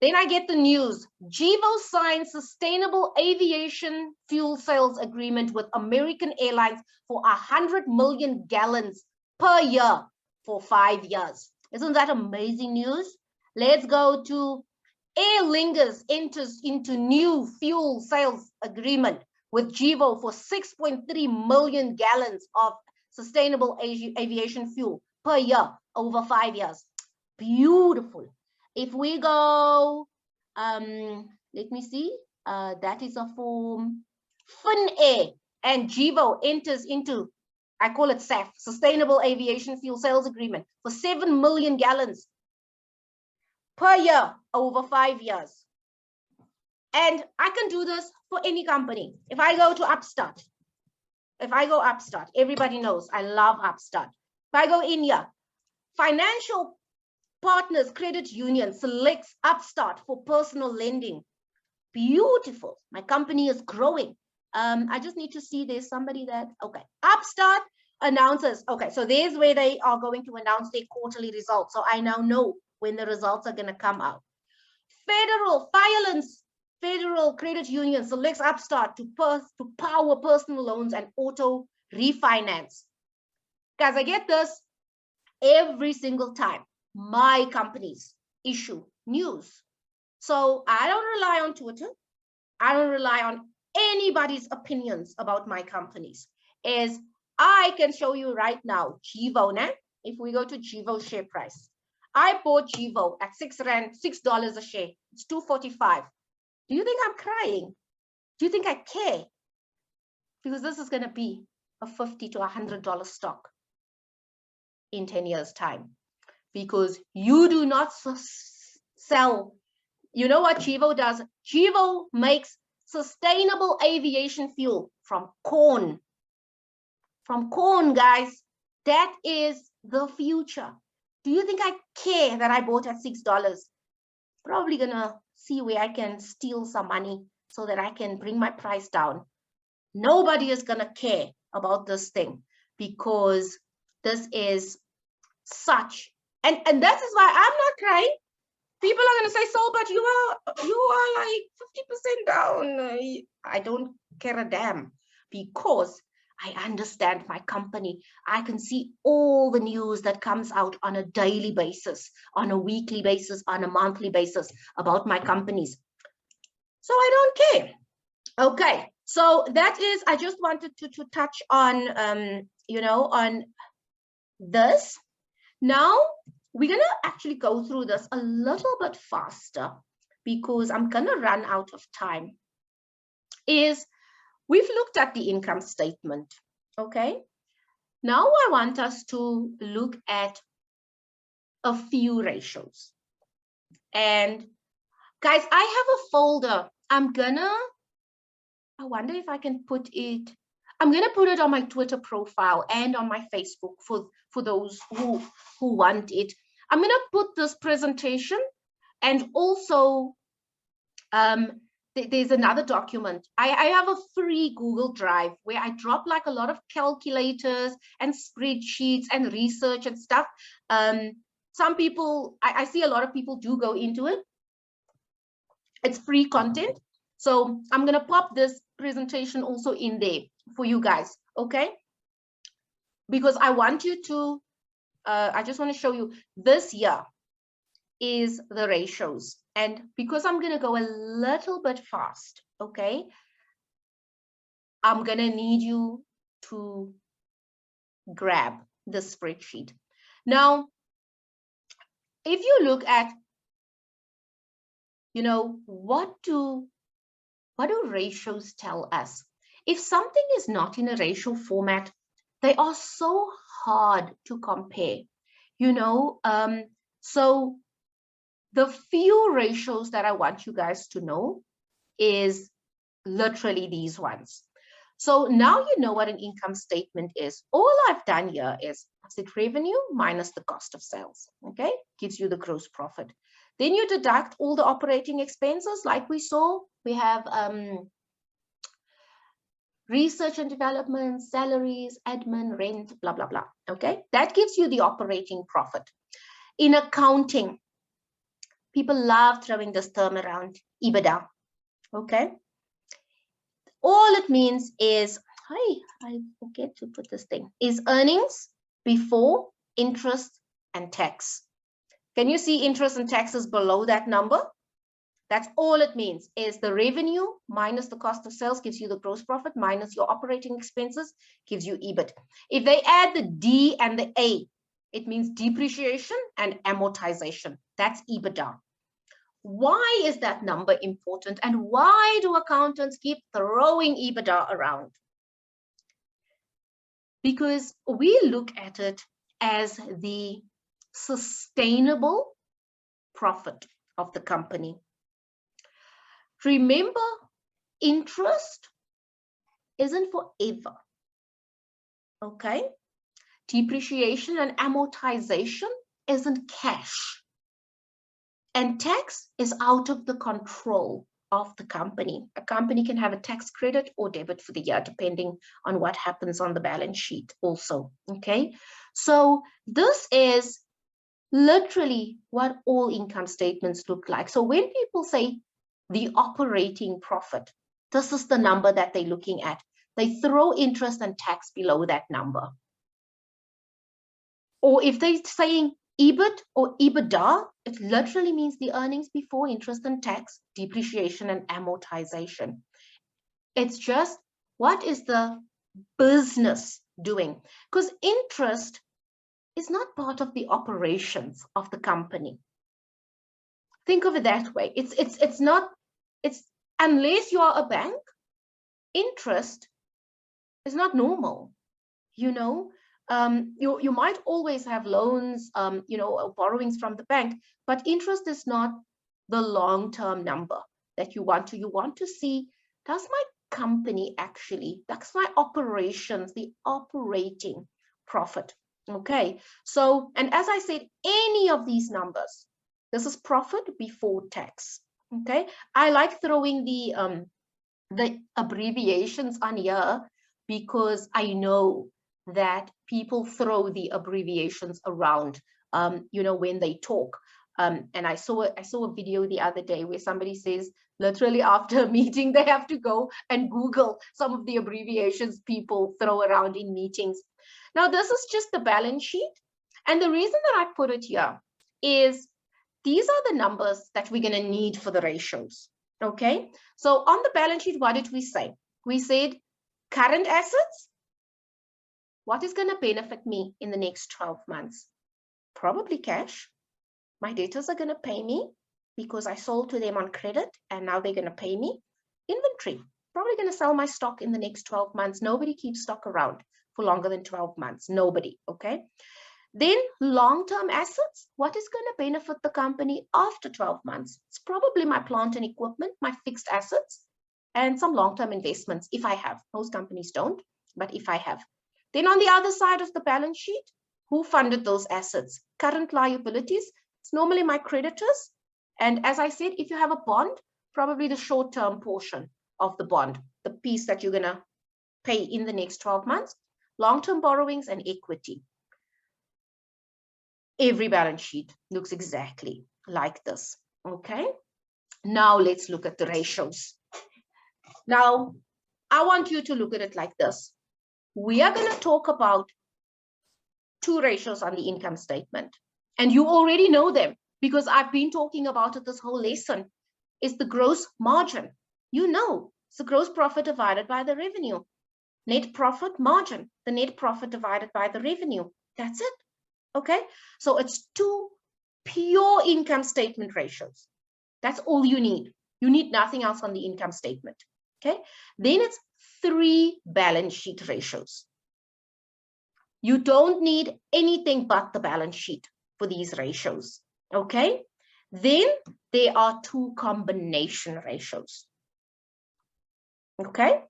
Speaker 1: Then I get the news. Jivo signs sustainable aviation fuel sales agreement with American Airlines for 100 million gallons per year for 5 years. Isn't that amazing news? Let's go to Aer Lingus enters into new fuel sales agreement with Jivo for 6.3 million gallons of sustainable aviation fuel per year over 5 years. Beautiful. If we go, let me see, that is a form. Finnair and Jivo enters into, I call it SAF, Sustainable Aviation Fuel Sales Agreement for 7 million gallons per year over 5 years. And I can do this for any company. If I go to Upstart, everybody knows I love Upstart. If I go in here, Financial Partners Credit Union selects Upstart for personal lending. Beautiful. My company is growing. I just need to see there's somebody that, okay. Upstart announces, okay, so there's where they are going to announce their quarterly results. So I now know when the results are going to come out. Federal Credit Union selects Upstart to power personal loans and auto refinance. Guys, I get this every single time my companies issue news. So I don't rely on Twitter. I don't rely on anybody's opinions about my companies. As I can show you right now, Jivo, if we go to Jivo share price, I bought Jivo at $6 a share. It's $2.45. Do you think I'm crying? Do you think I care? Because this is going to be a $50 to $100 stock in 10 years' time. Because you do not sell. You know what Jivo does? Jivo makes sustainable aviation fuel from corn. From corn, guys. That is the future. Do you think I care that I bought at $6? Probably gonna see where I can steal some money so that I can bring my price down. Nobody is gonna care about this thing because this is such, and that is why I'm not crying. People are gonna say, so, but you are like 50% down. I don't care a damn because I understand my company. I can see all the news that comes out on a daily basis, on a weekly basis, on a monthly basis about my companies. So I don't care. Okay, so that is, I just wanted to touch on, you know, on this. Now we're going to actually go through this a little bit faster because I'm going to run out of time. We've looked at the income statement, okay? Now I want us to look at a few ratios. And guys, I have a folder. I wonder if I can put it, I'm going to put it on my Twitter profile and on my Facebook for those who want it. I'm going to put this presentation, and also there's another document. I have a free Google Drive where I drop like a lot of calculators and spreadsheets and research and stuff. Some people, I see a lot of people do go into it. It's free content. So I'm going to pop this presentation also in there for you guys, okay? Because I want you to, I just want to show you this year is the ratios. And because I'm going to go a little bit fast, okay, I'm going to need you to grab the spreadsheet. Now, if you look at, you know, what do ratios tell us? If something is not in a ratio format, they are so hard to compare, you know. So the few ratios that I want you guys to know is literally these ones. So now you know what an income statement is. All I've done here is I said revenue minus the cost of sales, okay? Gives you the gross profit. Then you deduct all the operating expenses like we saw. We have research and development, salaries, admin, rent, blah, blah, blah, okay? That gives you the operating profit. In accounting, people love throwing this term around, EBITDA, okay? All it means is, I forget to put this thing, is earnings before interest and tax. Can you see interest and taxes below that number? That's all it means, is the revenue minus the cost of sales gives you the gross profit minus your operating expenses gives you EBIT. If they add the D and the A, it means depreciation and amortization. That's EBITDA. Why is that number important, and why do accountants keep throwing EBITDA around? Because we look at it as the sustainable profit of the company. Remember, interest isn't forever, okay? Depreciation and amortization isn't cash. And tax is out of the control of the company. A company can have a tax credit or debit for the year, depending on what happens on the balance sheet also, okay? So this is literally what all income statements look like. So when people say the operating profit, this is the number that they're looking at. They throw interest and tax below that number. Or if they're saying EBIT or EBITDA, it literally means the earnings before interest and tax, depreciation and amortization. It's just, what is the business doing? Because interest is not part of the operations of the company. Think of it that way. It's not, unless you are a bank, interest is not normal, you know. You might always have loans, you know, borrowings from the bank, but interest is not the long-term number that you want to see, does my company actually, that's my operations, the operating profit, okay? So, and as I said, any of these numbers, this is profit before tax, okay? I like throwing the abbreviations on here because I know that people throw the abbreviations around, you know, when they talk. And I saw a video the other day where somebody says, literally after a meeting, they have to go and Google some of the abbreviations people throw around in meetings. Now, this is just the balance sheet. And the reason that I put it here is these are the numbers that we're going to need for the ratios. Okay, so on the balance sheet, what did we say? We said current assets what is going to benefit me in the next 12 months? Probably cash. My debtors are going to pay me because I sold to them on credit and now they're going to pay me. Inventory, probably going to sell my stock in the next 12 months. Nobody keeps stock around for longer than 12 months. Nobody, okay? Then long-term assets, what is going to benefit the company after 12 months? It's probably my plant and equipment, my fixed assets, and some long-term investments if I have. Most companies don't, but if I have. Then on the other side of the balance sheet, who funded those assets? Current liabilities, it's normally my creditors. And as I said, if you have a bond, probably the short-term portion of the bond, the piece that you're going to pay in the next 12 months, long-term borrowings and equity. Every balance sheet looks exactly like this, okay? Now let's look at the ratios. Now, I want you to look at it like this. We are going to talk about two ratios on the income statement, and you already know them because I've been talking about it this whole lesson. It's the gross margin. You know, it's the gross profit divided by the revenue. Net profit margin, the net profit divided by the revenue. That's it. Okay, so it's two pure income statement ratios. That's all you need. You need nothing else on the income statement. Okay, then it's three balance sheet ratios. You don't need anything but the balance sheet for these ratios. Okay, then there are two combination ratios. Okay,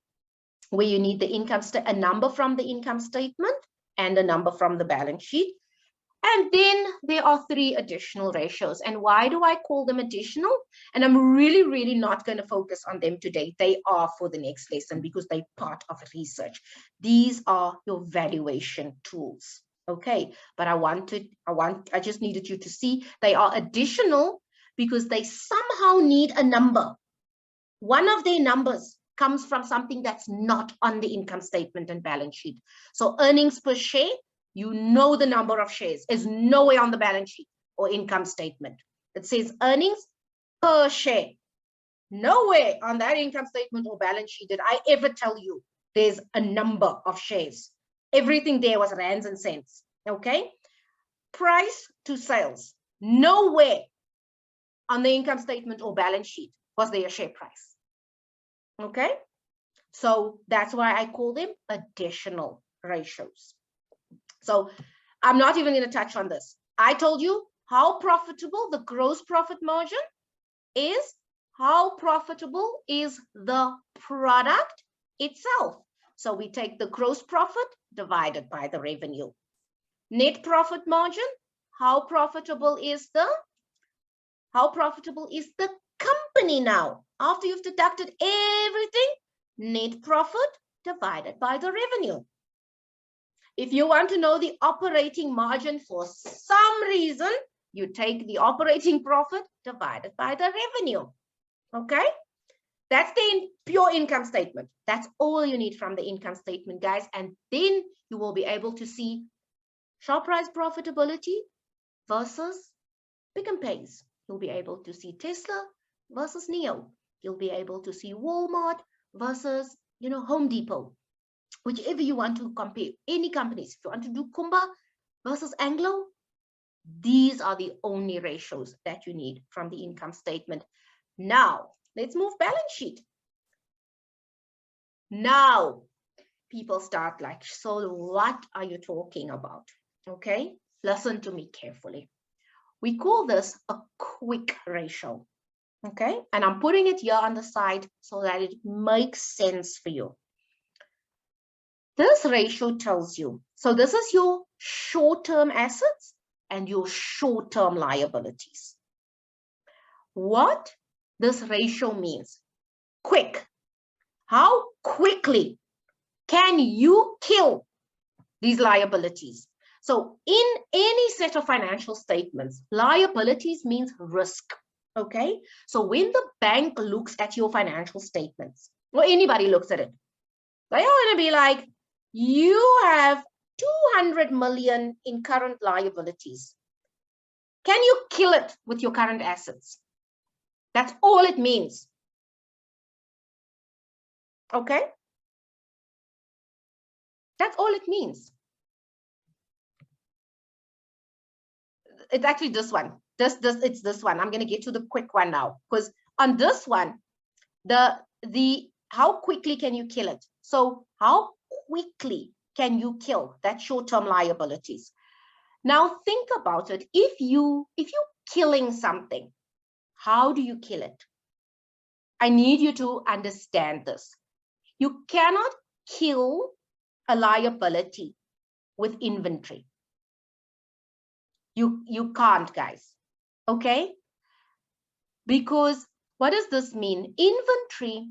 Speaker 1: where you need the income a number from the income statement and a number from the balance sheet. And then there are three additional ratios. And why do I call them additional? And I'm really not going to focus on them today. They are for the next lesson because they're part of research. These are your valuation tools. Okay, but I just needed you to see they are additional because they somehow need a number. One of their numbers comes from something that's not on the income statement and balance sheet. So earnings per share, you know the number of shares is nowhere on the balance sheet or income statement. It says earnings per share. Nowhere on that income statement or balance sheet did I ever tell you there's a number of shares. Everything there was rands and cents, okay? Price to sales. Nowhere on the income statement or balance sheet was there a share price, okay? So that's why I call them additional ratios. So I'm not even going to touch on this. I told you how profitable the gross profit margin is, how profitable is the product itself. So we take the gross profit divided by the revenue. Net profit margin, how profitable is the company now? After you've deducted everything, net profit divided by the revenue. If you want to know the operating margin for some reason, you take the operating profit divided by the revenue. Okay? That's the pure income statement. That's all you need from the income statement, guys. And then you will be able to see Shoprite's profitability versus Pick n Pay's. You'll be able to see Tesla versus NIO. You'll be able to see Walmart versus, Home Depot. Whichever you want to compare, any companies, if you want to do Kumba versus Anglo, these are the only ratios that you need from the income statement. Now, let's move balance sheet. Now, people start like, so what are you talking about? Okay, listen to me carefully. We call this a quick ratio. Okay, and I'm putting it here on the side so that it makes sense for you. This ratio tells you, so this is your short-term assets and your short-term liabilities. What this ratio means, quick. How quickly can you kill these liabilities? So in any set of financial statements, liabilities means risk, okay? So when the bank looks at your financial statements, or anybody looks at it, they are going to be like, you have 200 million in current liabilities. Can you kill it with your current assets? That's all it means. Okay? That's all it means. it's actually this one. It's this one. I'm going to get to the quick one now, because on this one, the how quickly can you kill it? So how quickly can you kill that short-term liabilities? Now think about it. If you're killing something, how do you kill it? I need you to understand this. You cannot kill a liability with inventory. You can't, guys. Okay? Because what does this mean? Inventory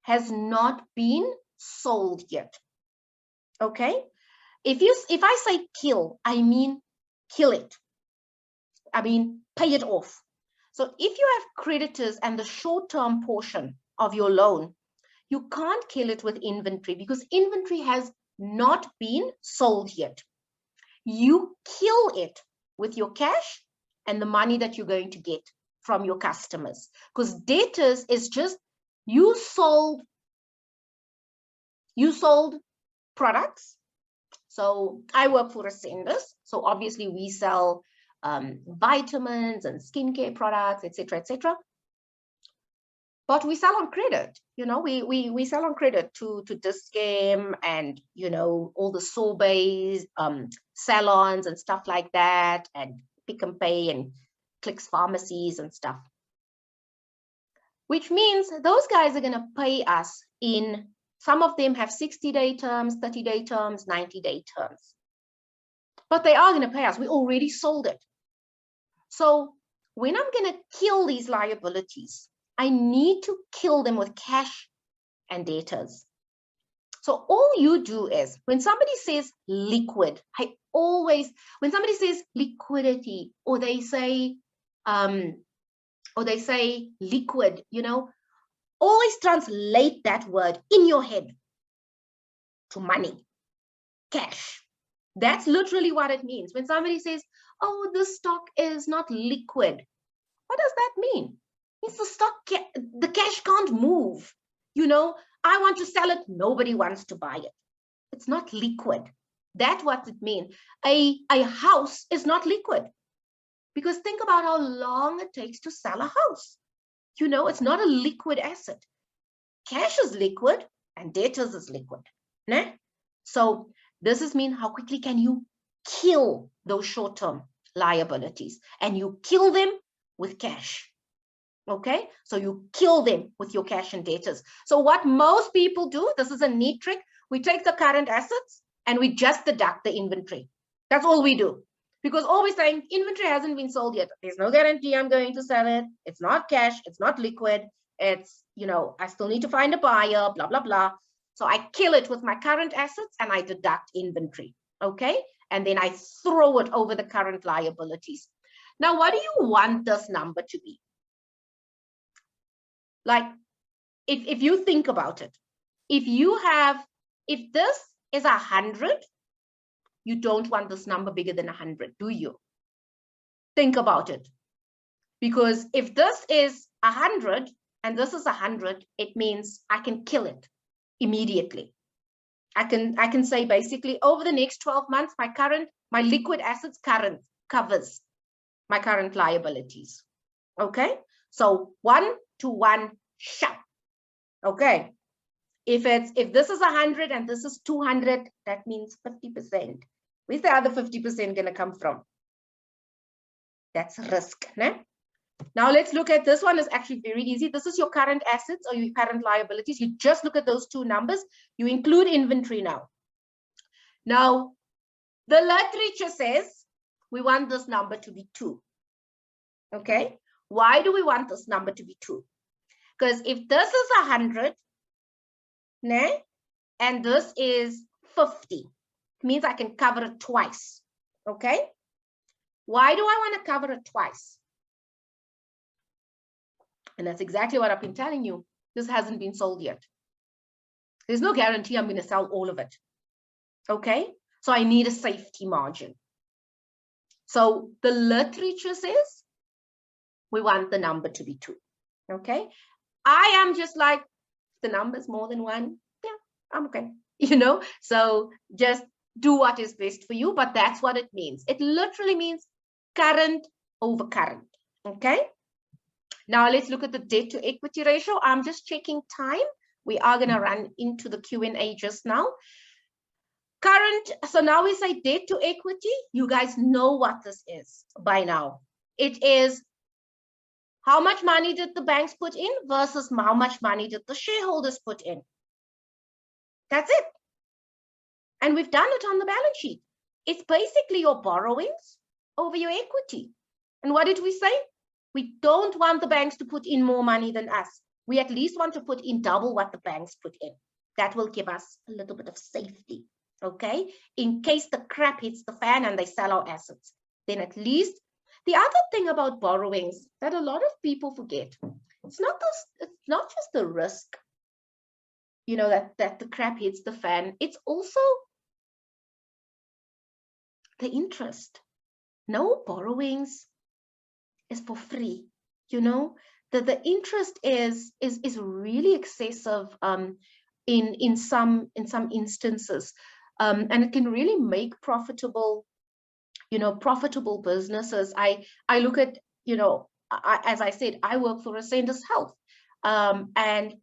Speaker 1: has not been sold yet. Okay? If I say kill, I mean kill it. I mean pay it off. So if you have creditors and the short-term portion of your loan, you can't kill it with inventory because inventory has not been sold yet. You kill it with your cash and the money that you're going to get from your customers, because debtors is just you sold products. So I work for Ascendus, so obviously we sell vitamins and skincare products, etc., etc. But we sell on credit. You know, we sell on credit to Dis-Chem and, you know, all the sorbets, salons and stuff like that, and Pick n Pay and Clicks pharmacies and stuff. Which means those guys are going to pay us in, some of them have 60-day terms, 30-day terms, 90-day terms. But they are going to pay us. We already sold it. So when I'm going to kill these liabilities, I need to kill them with cash and debtors. So all you do is, when somebody says liquid, when somebody says liquidity, or they say liquid, you know, always translate that word in your head to money, cash. That's literally what it means. When somebody says, oh, this stock is not liquid, what does that mean? It means the stock, the cash can't move. You know, I want to sell it, nobody wants to buy it. It's not liquid. That's what it means. A house is not liquid, because think about how long it takes to sell a house. You know, it's not a liquid asset. Cash is liquid and debtors is liquid. Né? So this is mean how quickly can you kill those short-term liabilities, and you kill them with cash. Okay, so you kill them with your cash and debtors. So what most people do, this is a neat trick, we take the current assets and we just deduct the inventory. That's all we do. Because all we're saying, inventory hasn't been sold yet. There's no guarantee I'm going to sell it. It's not cash. It's not liquid. It's, you know, I still need to find a buyer, blah, blah, blah. So I kill it with my current assets and I deduct inventory. Okay. And then I throw it over the current liabilities. Now, what do you want this number to be? Like, if you think about it, if this is 100, you don't want this number bigger than 100, do you? Think about it. Because if this is 100 and this is 100, it means I can kill it immediately. I can say basically over the next 12 months, my liquid assets covers my current liabilities. Okay, so 1 to 1 shot. Okay, if this is 100 and this is 200, that means 50%. Where's the other 50% going to come from? That's risk. Né? Now let's look at this one. Is actually very easy. This is your current assets or your current liabilities. You just look at those two numbers. You include inventory now. Now, the literature says we want this number to be 2. Okay. Why do we want this number to be 2? Because if this is 100, né, and this is 50, it means I can cover it twice. Okay. Why do I want to cover it twice? And that's exactly what I've been telling you. This hasn't been sold yet. There's no guarantee I'm going to sell all of it. Okay. So I need a safety margin. So the literature says we want the number to be 2. Okay. I am just like, the number's more than 1. Yeah, I'm okay. You know, so just do what is best for you. But that's what it means. It literally means current over current. Okay. Now let's look at the debt to equity ratio. I'm just checking time. We are going to run into the Q&A just now. Current, so now we say debt to equity. You guys know what this is by now. It is how much money did the banks put in versus how much money did the shareholders put in. That's it. And we've done it on the balance sheet. It's basically your borrowings over your equity. And what did we say? We don't want the banks to put in more money than us. We at least want to put in double what the banks put in. That will give us a little bit of safety, okay? In case the crap hits the fan and they sell our assets, then at least. The other thing about borrowings that a lot of people forget, it's not just the risk, you know, that the crap hits the fan. It's also the interest. No borrowings is for free, you know. The interest is really excessive in some instances, and it can really make profitable, you know, profitable businesses. I look at, you know, as I said, I work for Ascendus Health, and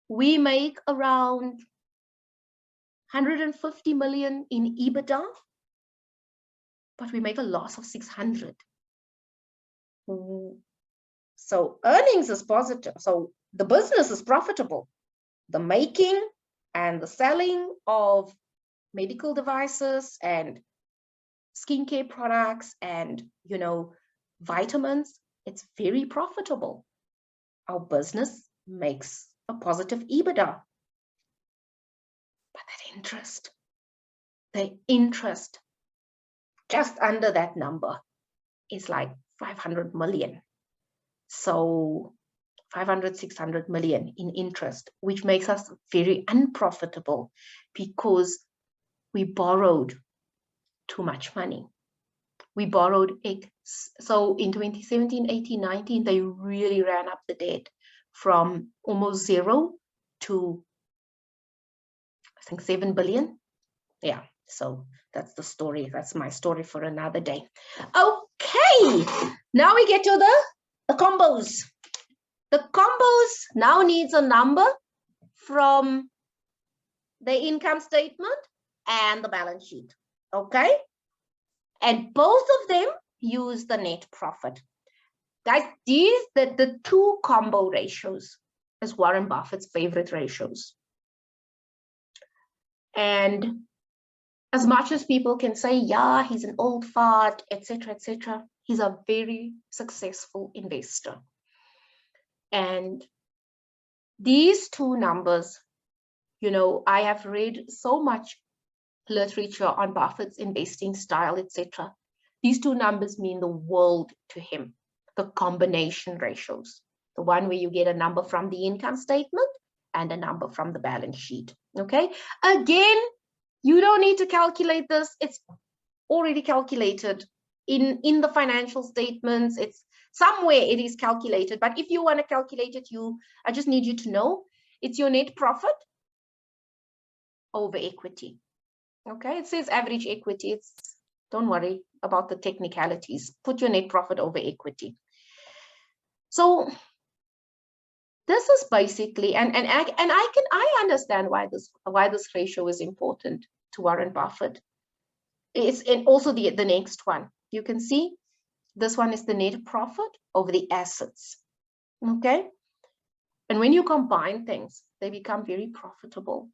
Speaker 1: we make around 150 million in EBITDA, but we make a loss of 600. So earnings is positive. So the business is profitable. The making and the selling of medical devices and skincare products and, you know, vitamins, it's very profitable. Our business makes a positive EBITDA. But that the interest just under that number is like 500 million. So 500, 600 million in interest, which makes us very unprofitable because we borrowed too much money. We borrowed, so in 2017, 18, 19, they really ran up the debt from almost 0 to, I think, 7 billion. Yeah, so that's the story. That's my story for another day. Okay, now we get to the combos. The combos now needs a number from the income statement and the balance sheet, okay? And both of them use the net profit. Guys, these, the two combo ratios is Warren Buffett's favorite ratios. And as much as people can say, yeah, he's an old fart, etc., he's a very successful investor. And these two numbers, you know, I have read so much literature on Buffett's investing style, etc. These two numbers mean the world to him, the combination ratios, the one where you get a number from the income statement and a number from the balance sheet, okay? Again, you don't need to calculate this. It's already calculated in the financial statements. It's somewhere it is calculated, but if you want to calculate it, I just need you to know it's your net profit over equity. Okay, it says average equity. Don't worry about the technicalities. Put your net profit over equity. So this is basically, and I understand why this ratio is important to Warren Buffett. It's also the next one. You can see this one is the net profit over the assets. Okay, and when you combine things, they become very profitable.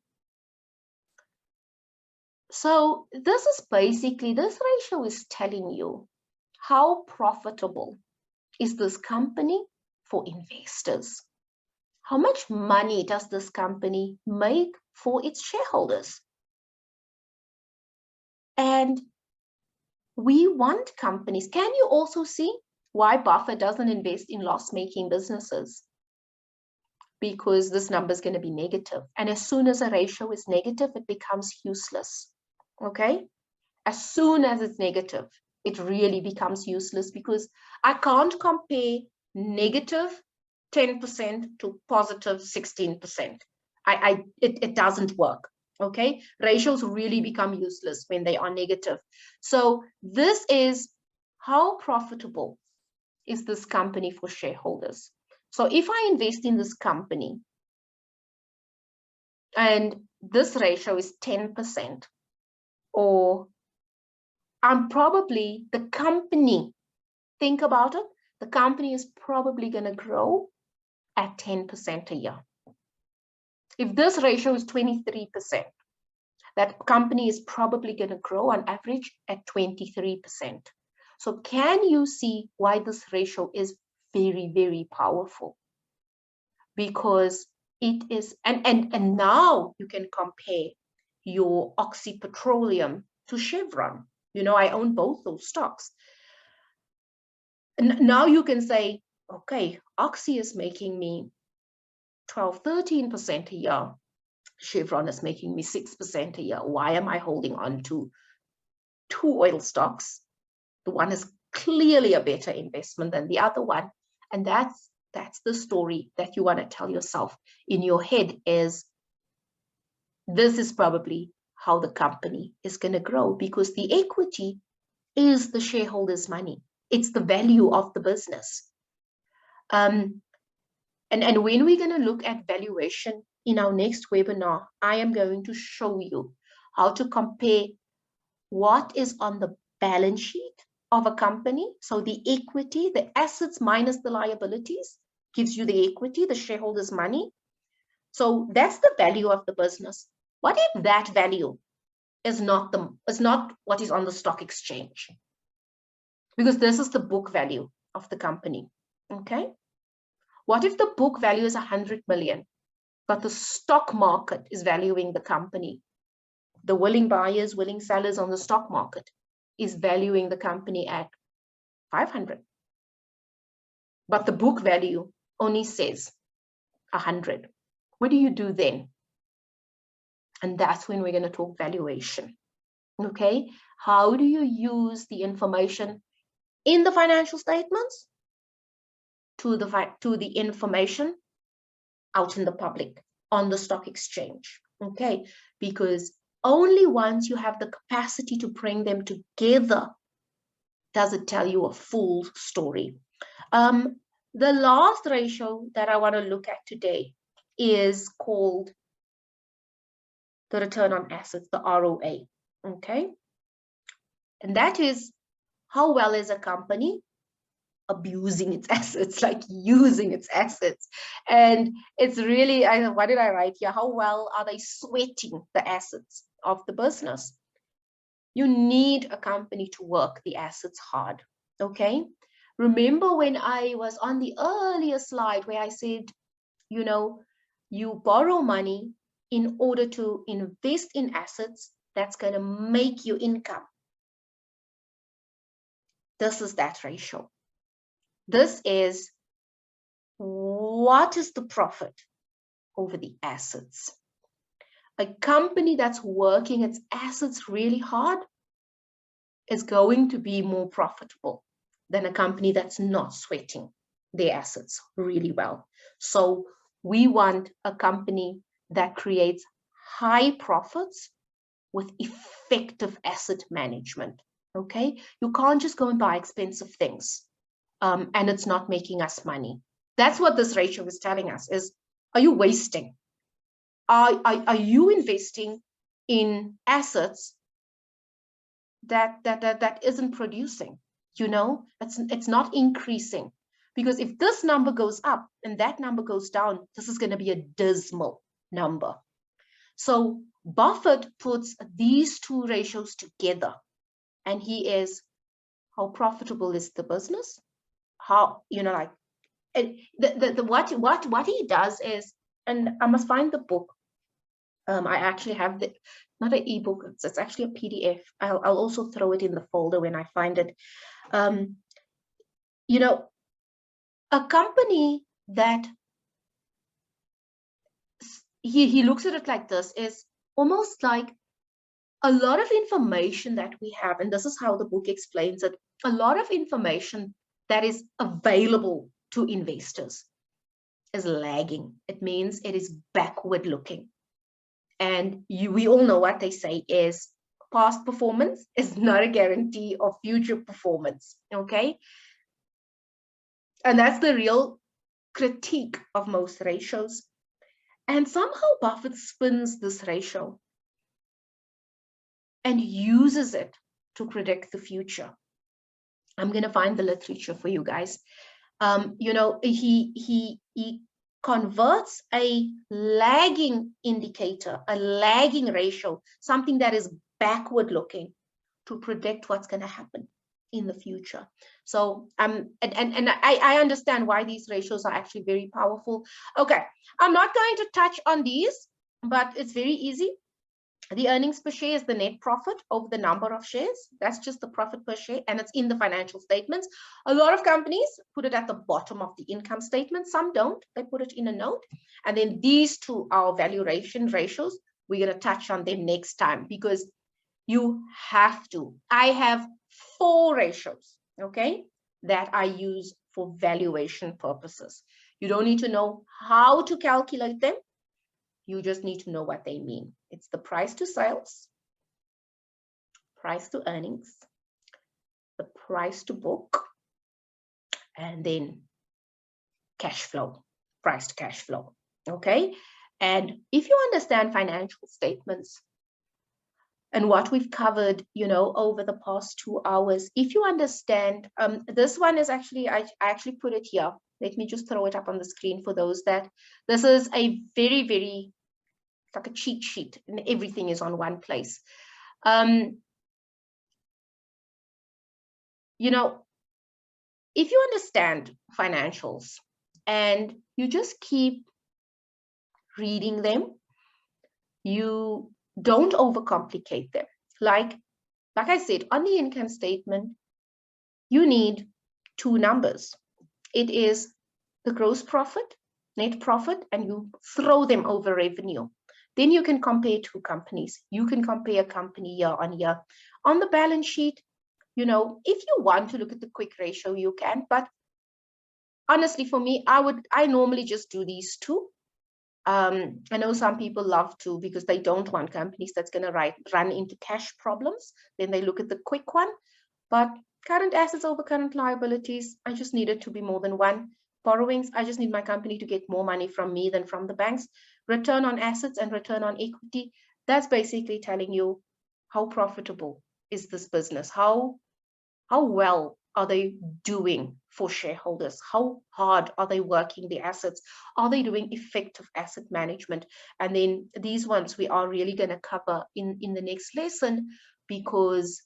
Speaker 1: So this is basically, this ratio is telling you how profitable is this company for investors. How much money does this company make for its shareholders? And we want companies. Can you also see why Buffett doesn't invest in loss-making businesses? Because this number is going to be negative. And as soon as a ratio is negative, it becomes useless. Okay? As soon as it's negative, it really becomes useless because I can't compare negative 10% to positive 16%. It doesn't work. Okay, ratios really become useless when they are negative. So this is how profitable is this company for shareholders? So if I invest in this company and this ratio is 10%, or I'm probably, the company, think about it, the company is probably going to grow at 10% a year. If this ratio is 23%, that company is probably going to grow on average at 23%. So can you see why this ratio is very, very powerful? Because it is, and now you can compare your Oxy Petroleum to Chevron. You know, I own both those stocks. And now you can say, okay, Oxy is making me 12, 13% a year. Chevron is making me 6% a year. Why am I holding on to two oil stocks? The one is clearly a better investment than the other one. And that's the story that you want to tell yourself in your head, is this is probably how the company is going to grow, because the equity is the shareholders' money. It's the value of the business. And when we're going to look at valuation in our next webinar, I am going to show you how to compare what is on the balance sheet of a company. So the equity, the assets minus the liabilities, gives you the equity, the shareholders' money. So that's the value of the business. What if that value is not what is on the stock exchange? Because this is the book value of the company. Okay. What if the book value is 100 million, but the stock market is valuing the company? The willing buyers, willing sellers on the stock market is valuing the company at 500. But the book value only says 100. What do you do then? And that's when we're going to talk valuation. Okay. How do you use the information in the financial statements to the information out in the public on the stock exchange? Okay. Because only once you have the capacity to bring them together does it tell you a full story. The last ratio that I want to look at today is called the return on assets, the ROA. Okay. And that is how well is a company abusing its assets, like using its assets. And it's really, what did I write here? How well are they sweating the assets of the business? You need a company to work the assets hard. Okay. Remember when I was on the earlier slide where I said, you know, you borrow money in order to invest in assets that's going to make you income. This is that ratio. This is what is the profit over the assets. A company that's working its assets really hard is going to be more profitable than a company that's not sweating their assets really well. So we want a company that creates high profits with effective asset management. Okay, you can't just go and buy expensive things and it's not making us money. That's what this ratio is telling us, is, are you wasting? Are you investing in assets that isn't producing? You know, it's not increasing. Because if this number goes up and that number goes down, this is going to be a dismal number. So Buffett puts these two ratios together, and he is, how profitable is the business? How, you know, like, what he does is, and I must find the book. I actually have the, not an ebook, it's actually a PDF. I'll also throw it in the folder when I find it. You know, a company that he looks at it like this is almost like a lot of information that we have, and this is how the book explains it, a lot of information that is available to investors is lagging. It means it is backward looking. And we all know what they say is past performance is not a guarantee of future performance, okay? And that's the real critique of most ratios. And somehow Buffett spins this ratio and uses it to predict the future. I'm going to find the literature for you guys. You know, he converts a lagging indicator, a lagging ratio, something that is backward looking, to predict what's going to happen in the future. So and I understand why these ratios are actually very powerful. Okay, I'm not going to touch on these, but it's very easy. The earnings per share is the net profit over the number of shares. That's just the profit per share, and it's in the financial statements. A lot of companies put it at the bottom of the income statement. Some don't. They put it in a note. And then these two are valuation ratios. We're going to touch on them next time because you have to. I have 4 ratios, okay, that I use for valuation purposes. You don't need to know how to calculate them. You just need to know what they mean. It's the price to sales, price to earnings, the price to book, and then cash flow, price to cash flow, okay? And if you understand financial statements and what we've covered, you know, over the past 2 hours, if you understand, this one is actually, I actually put it here. Let me just throw it up on the screen for those that, this is a very, very, like a cheat sheet, and everything is on one place. You know, if you understand financials and you just keep reading them, you don't overcomplicate them. Like I said, on the income statement, you need 2 numbers. It is the gross profit, net profit, and you throw them over revenue. Then you can compare 2 companies. You can compare a company year on year. On the balance sheet, you know, if you want to look at the quick ratio, you can. But honestly, for me, I normally just do these 2. I know some people love to because they don't want companies that's going to run into cash problems. Then they look at the quick one. But current assets over current liabilities, I just need it to be more than 1. Borrowings, I just need my company to get more money from me than from the banks. Return on assets and return on equity, that's basically telling you how profitable is this business, how well are they doing for shareholders, how hard are they working the assets, are they doing effective asset management. And then these ones we are really going to cover in the next lesson, because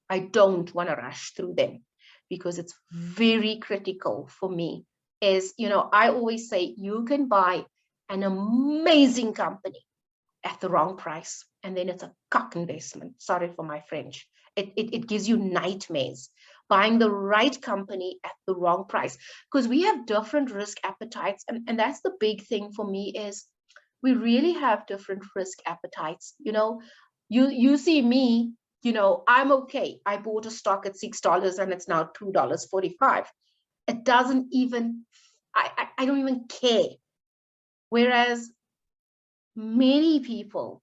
Speaker 1: I don't want to rush through them, because it's very critical for me. Is, you know, I always say you can buy an amazing company at the wrong price, and then it's a cock investment. Sorry for my French. It gives you nightmares. Buying the right company at the wrong price, because we have different risk appetites, and that's the big thing for me, is we really have different risk appetites. You know, you see me, you know, I'm okay. I bought a stock at $6 and it's now $2.45. It doesn't even, I don't even care. Whereas many people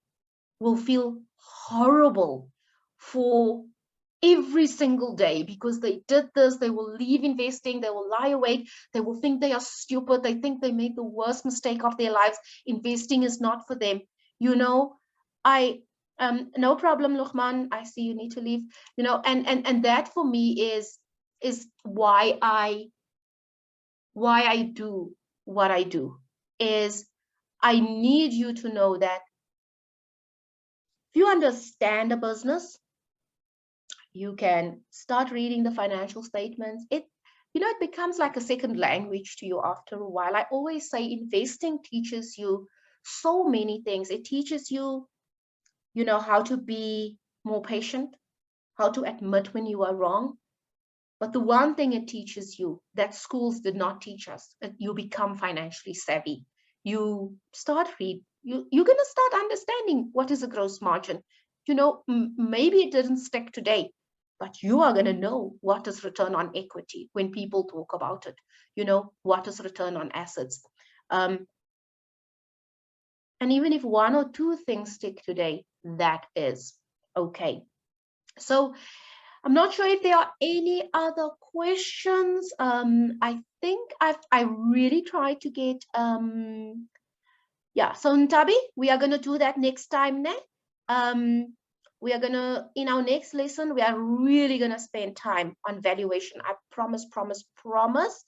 Speaker 1: will feel horrible for every single day because they did this. They will leave investing, they will lie awake, they will think they are stupid, they think they made the worst mistake of their lives. Investing is not for them. You know, no problem, Luqman, I see you need to leave. You know, and that for me is why I do what I do. Is I need you to know that if you understand a business, you can start reading the financial statements. It becomes like a second language to you after a while. I always say investing teaches you so many things. It teaches you, you know, how to be more patient, how to admit when you are wrong. But the one thing it teaches you that schools did not teach us, you become financially savvy. You start you're going to start understanding what is a gross margin. You know, maybe it didn't stick today, but you are going to know what is return on equity when people talk about it. You know, what is return on assets. And even if 1 or 2 things stick today, that is Okay, so I'm not sure if there are any other questions. I think I really tried to get yeah. So Ntabi, we are gonna do that next time, ne? We are gonna, in our next lesson, we are really gonna spend time on valuation. I promise, promise, promise.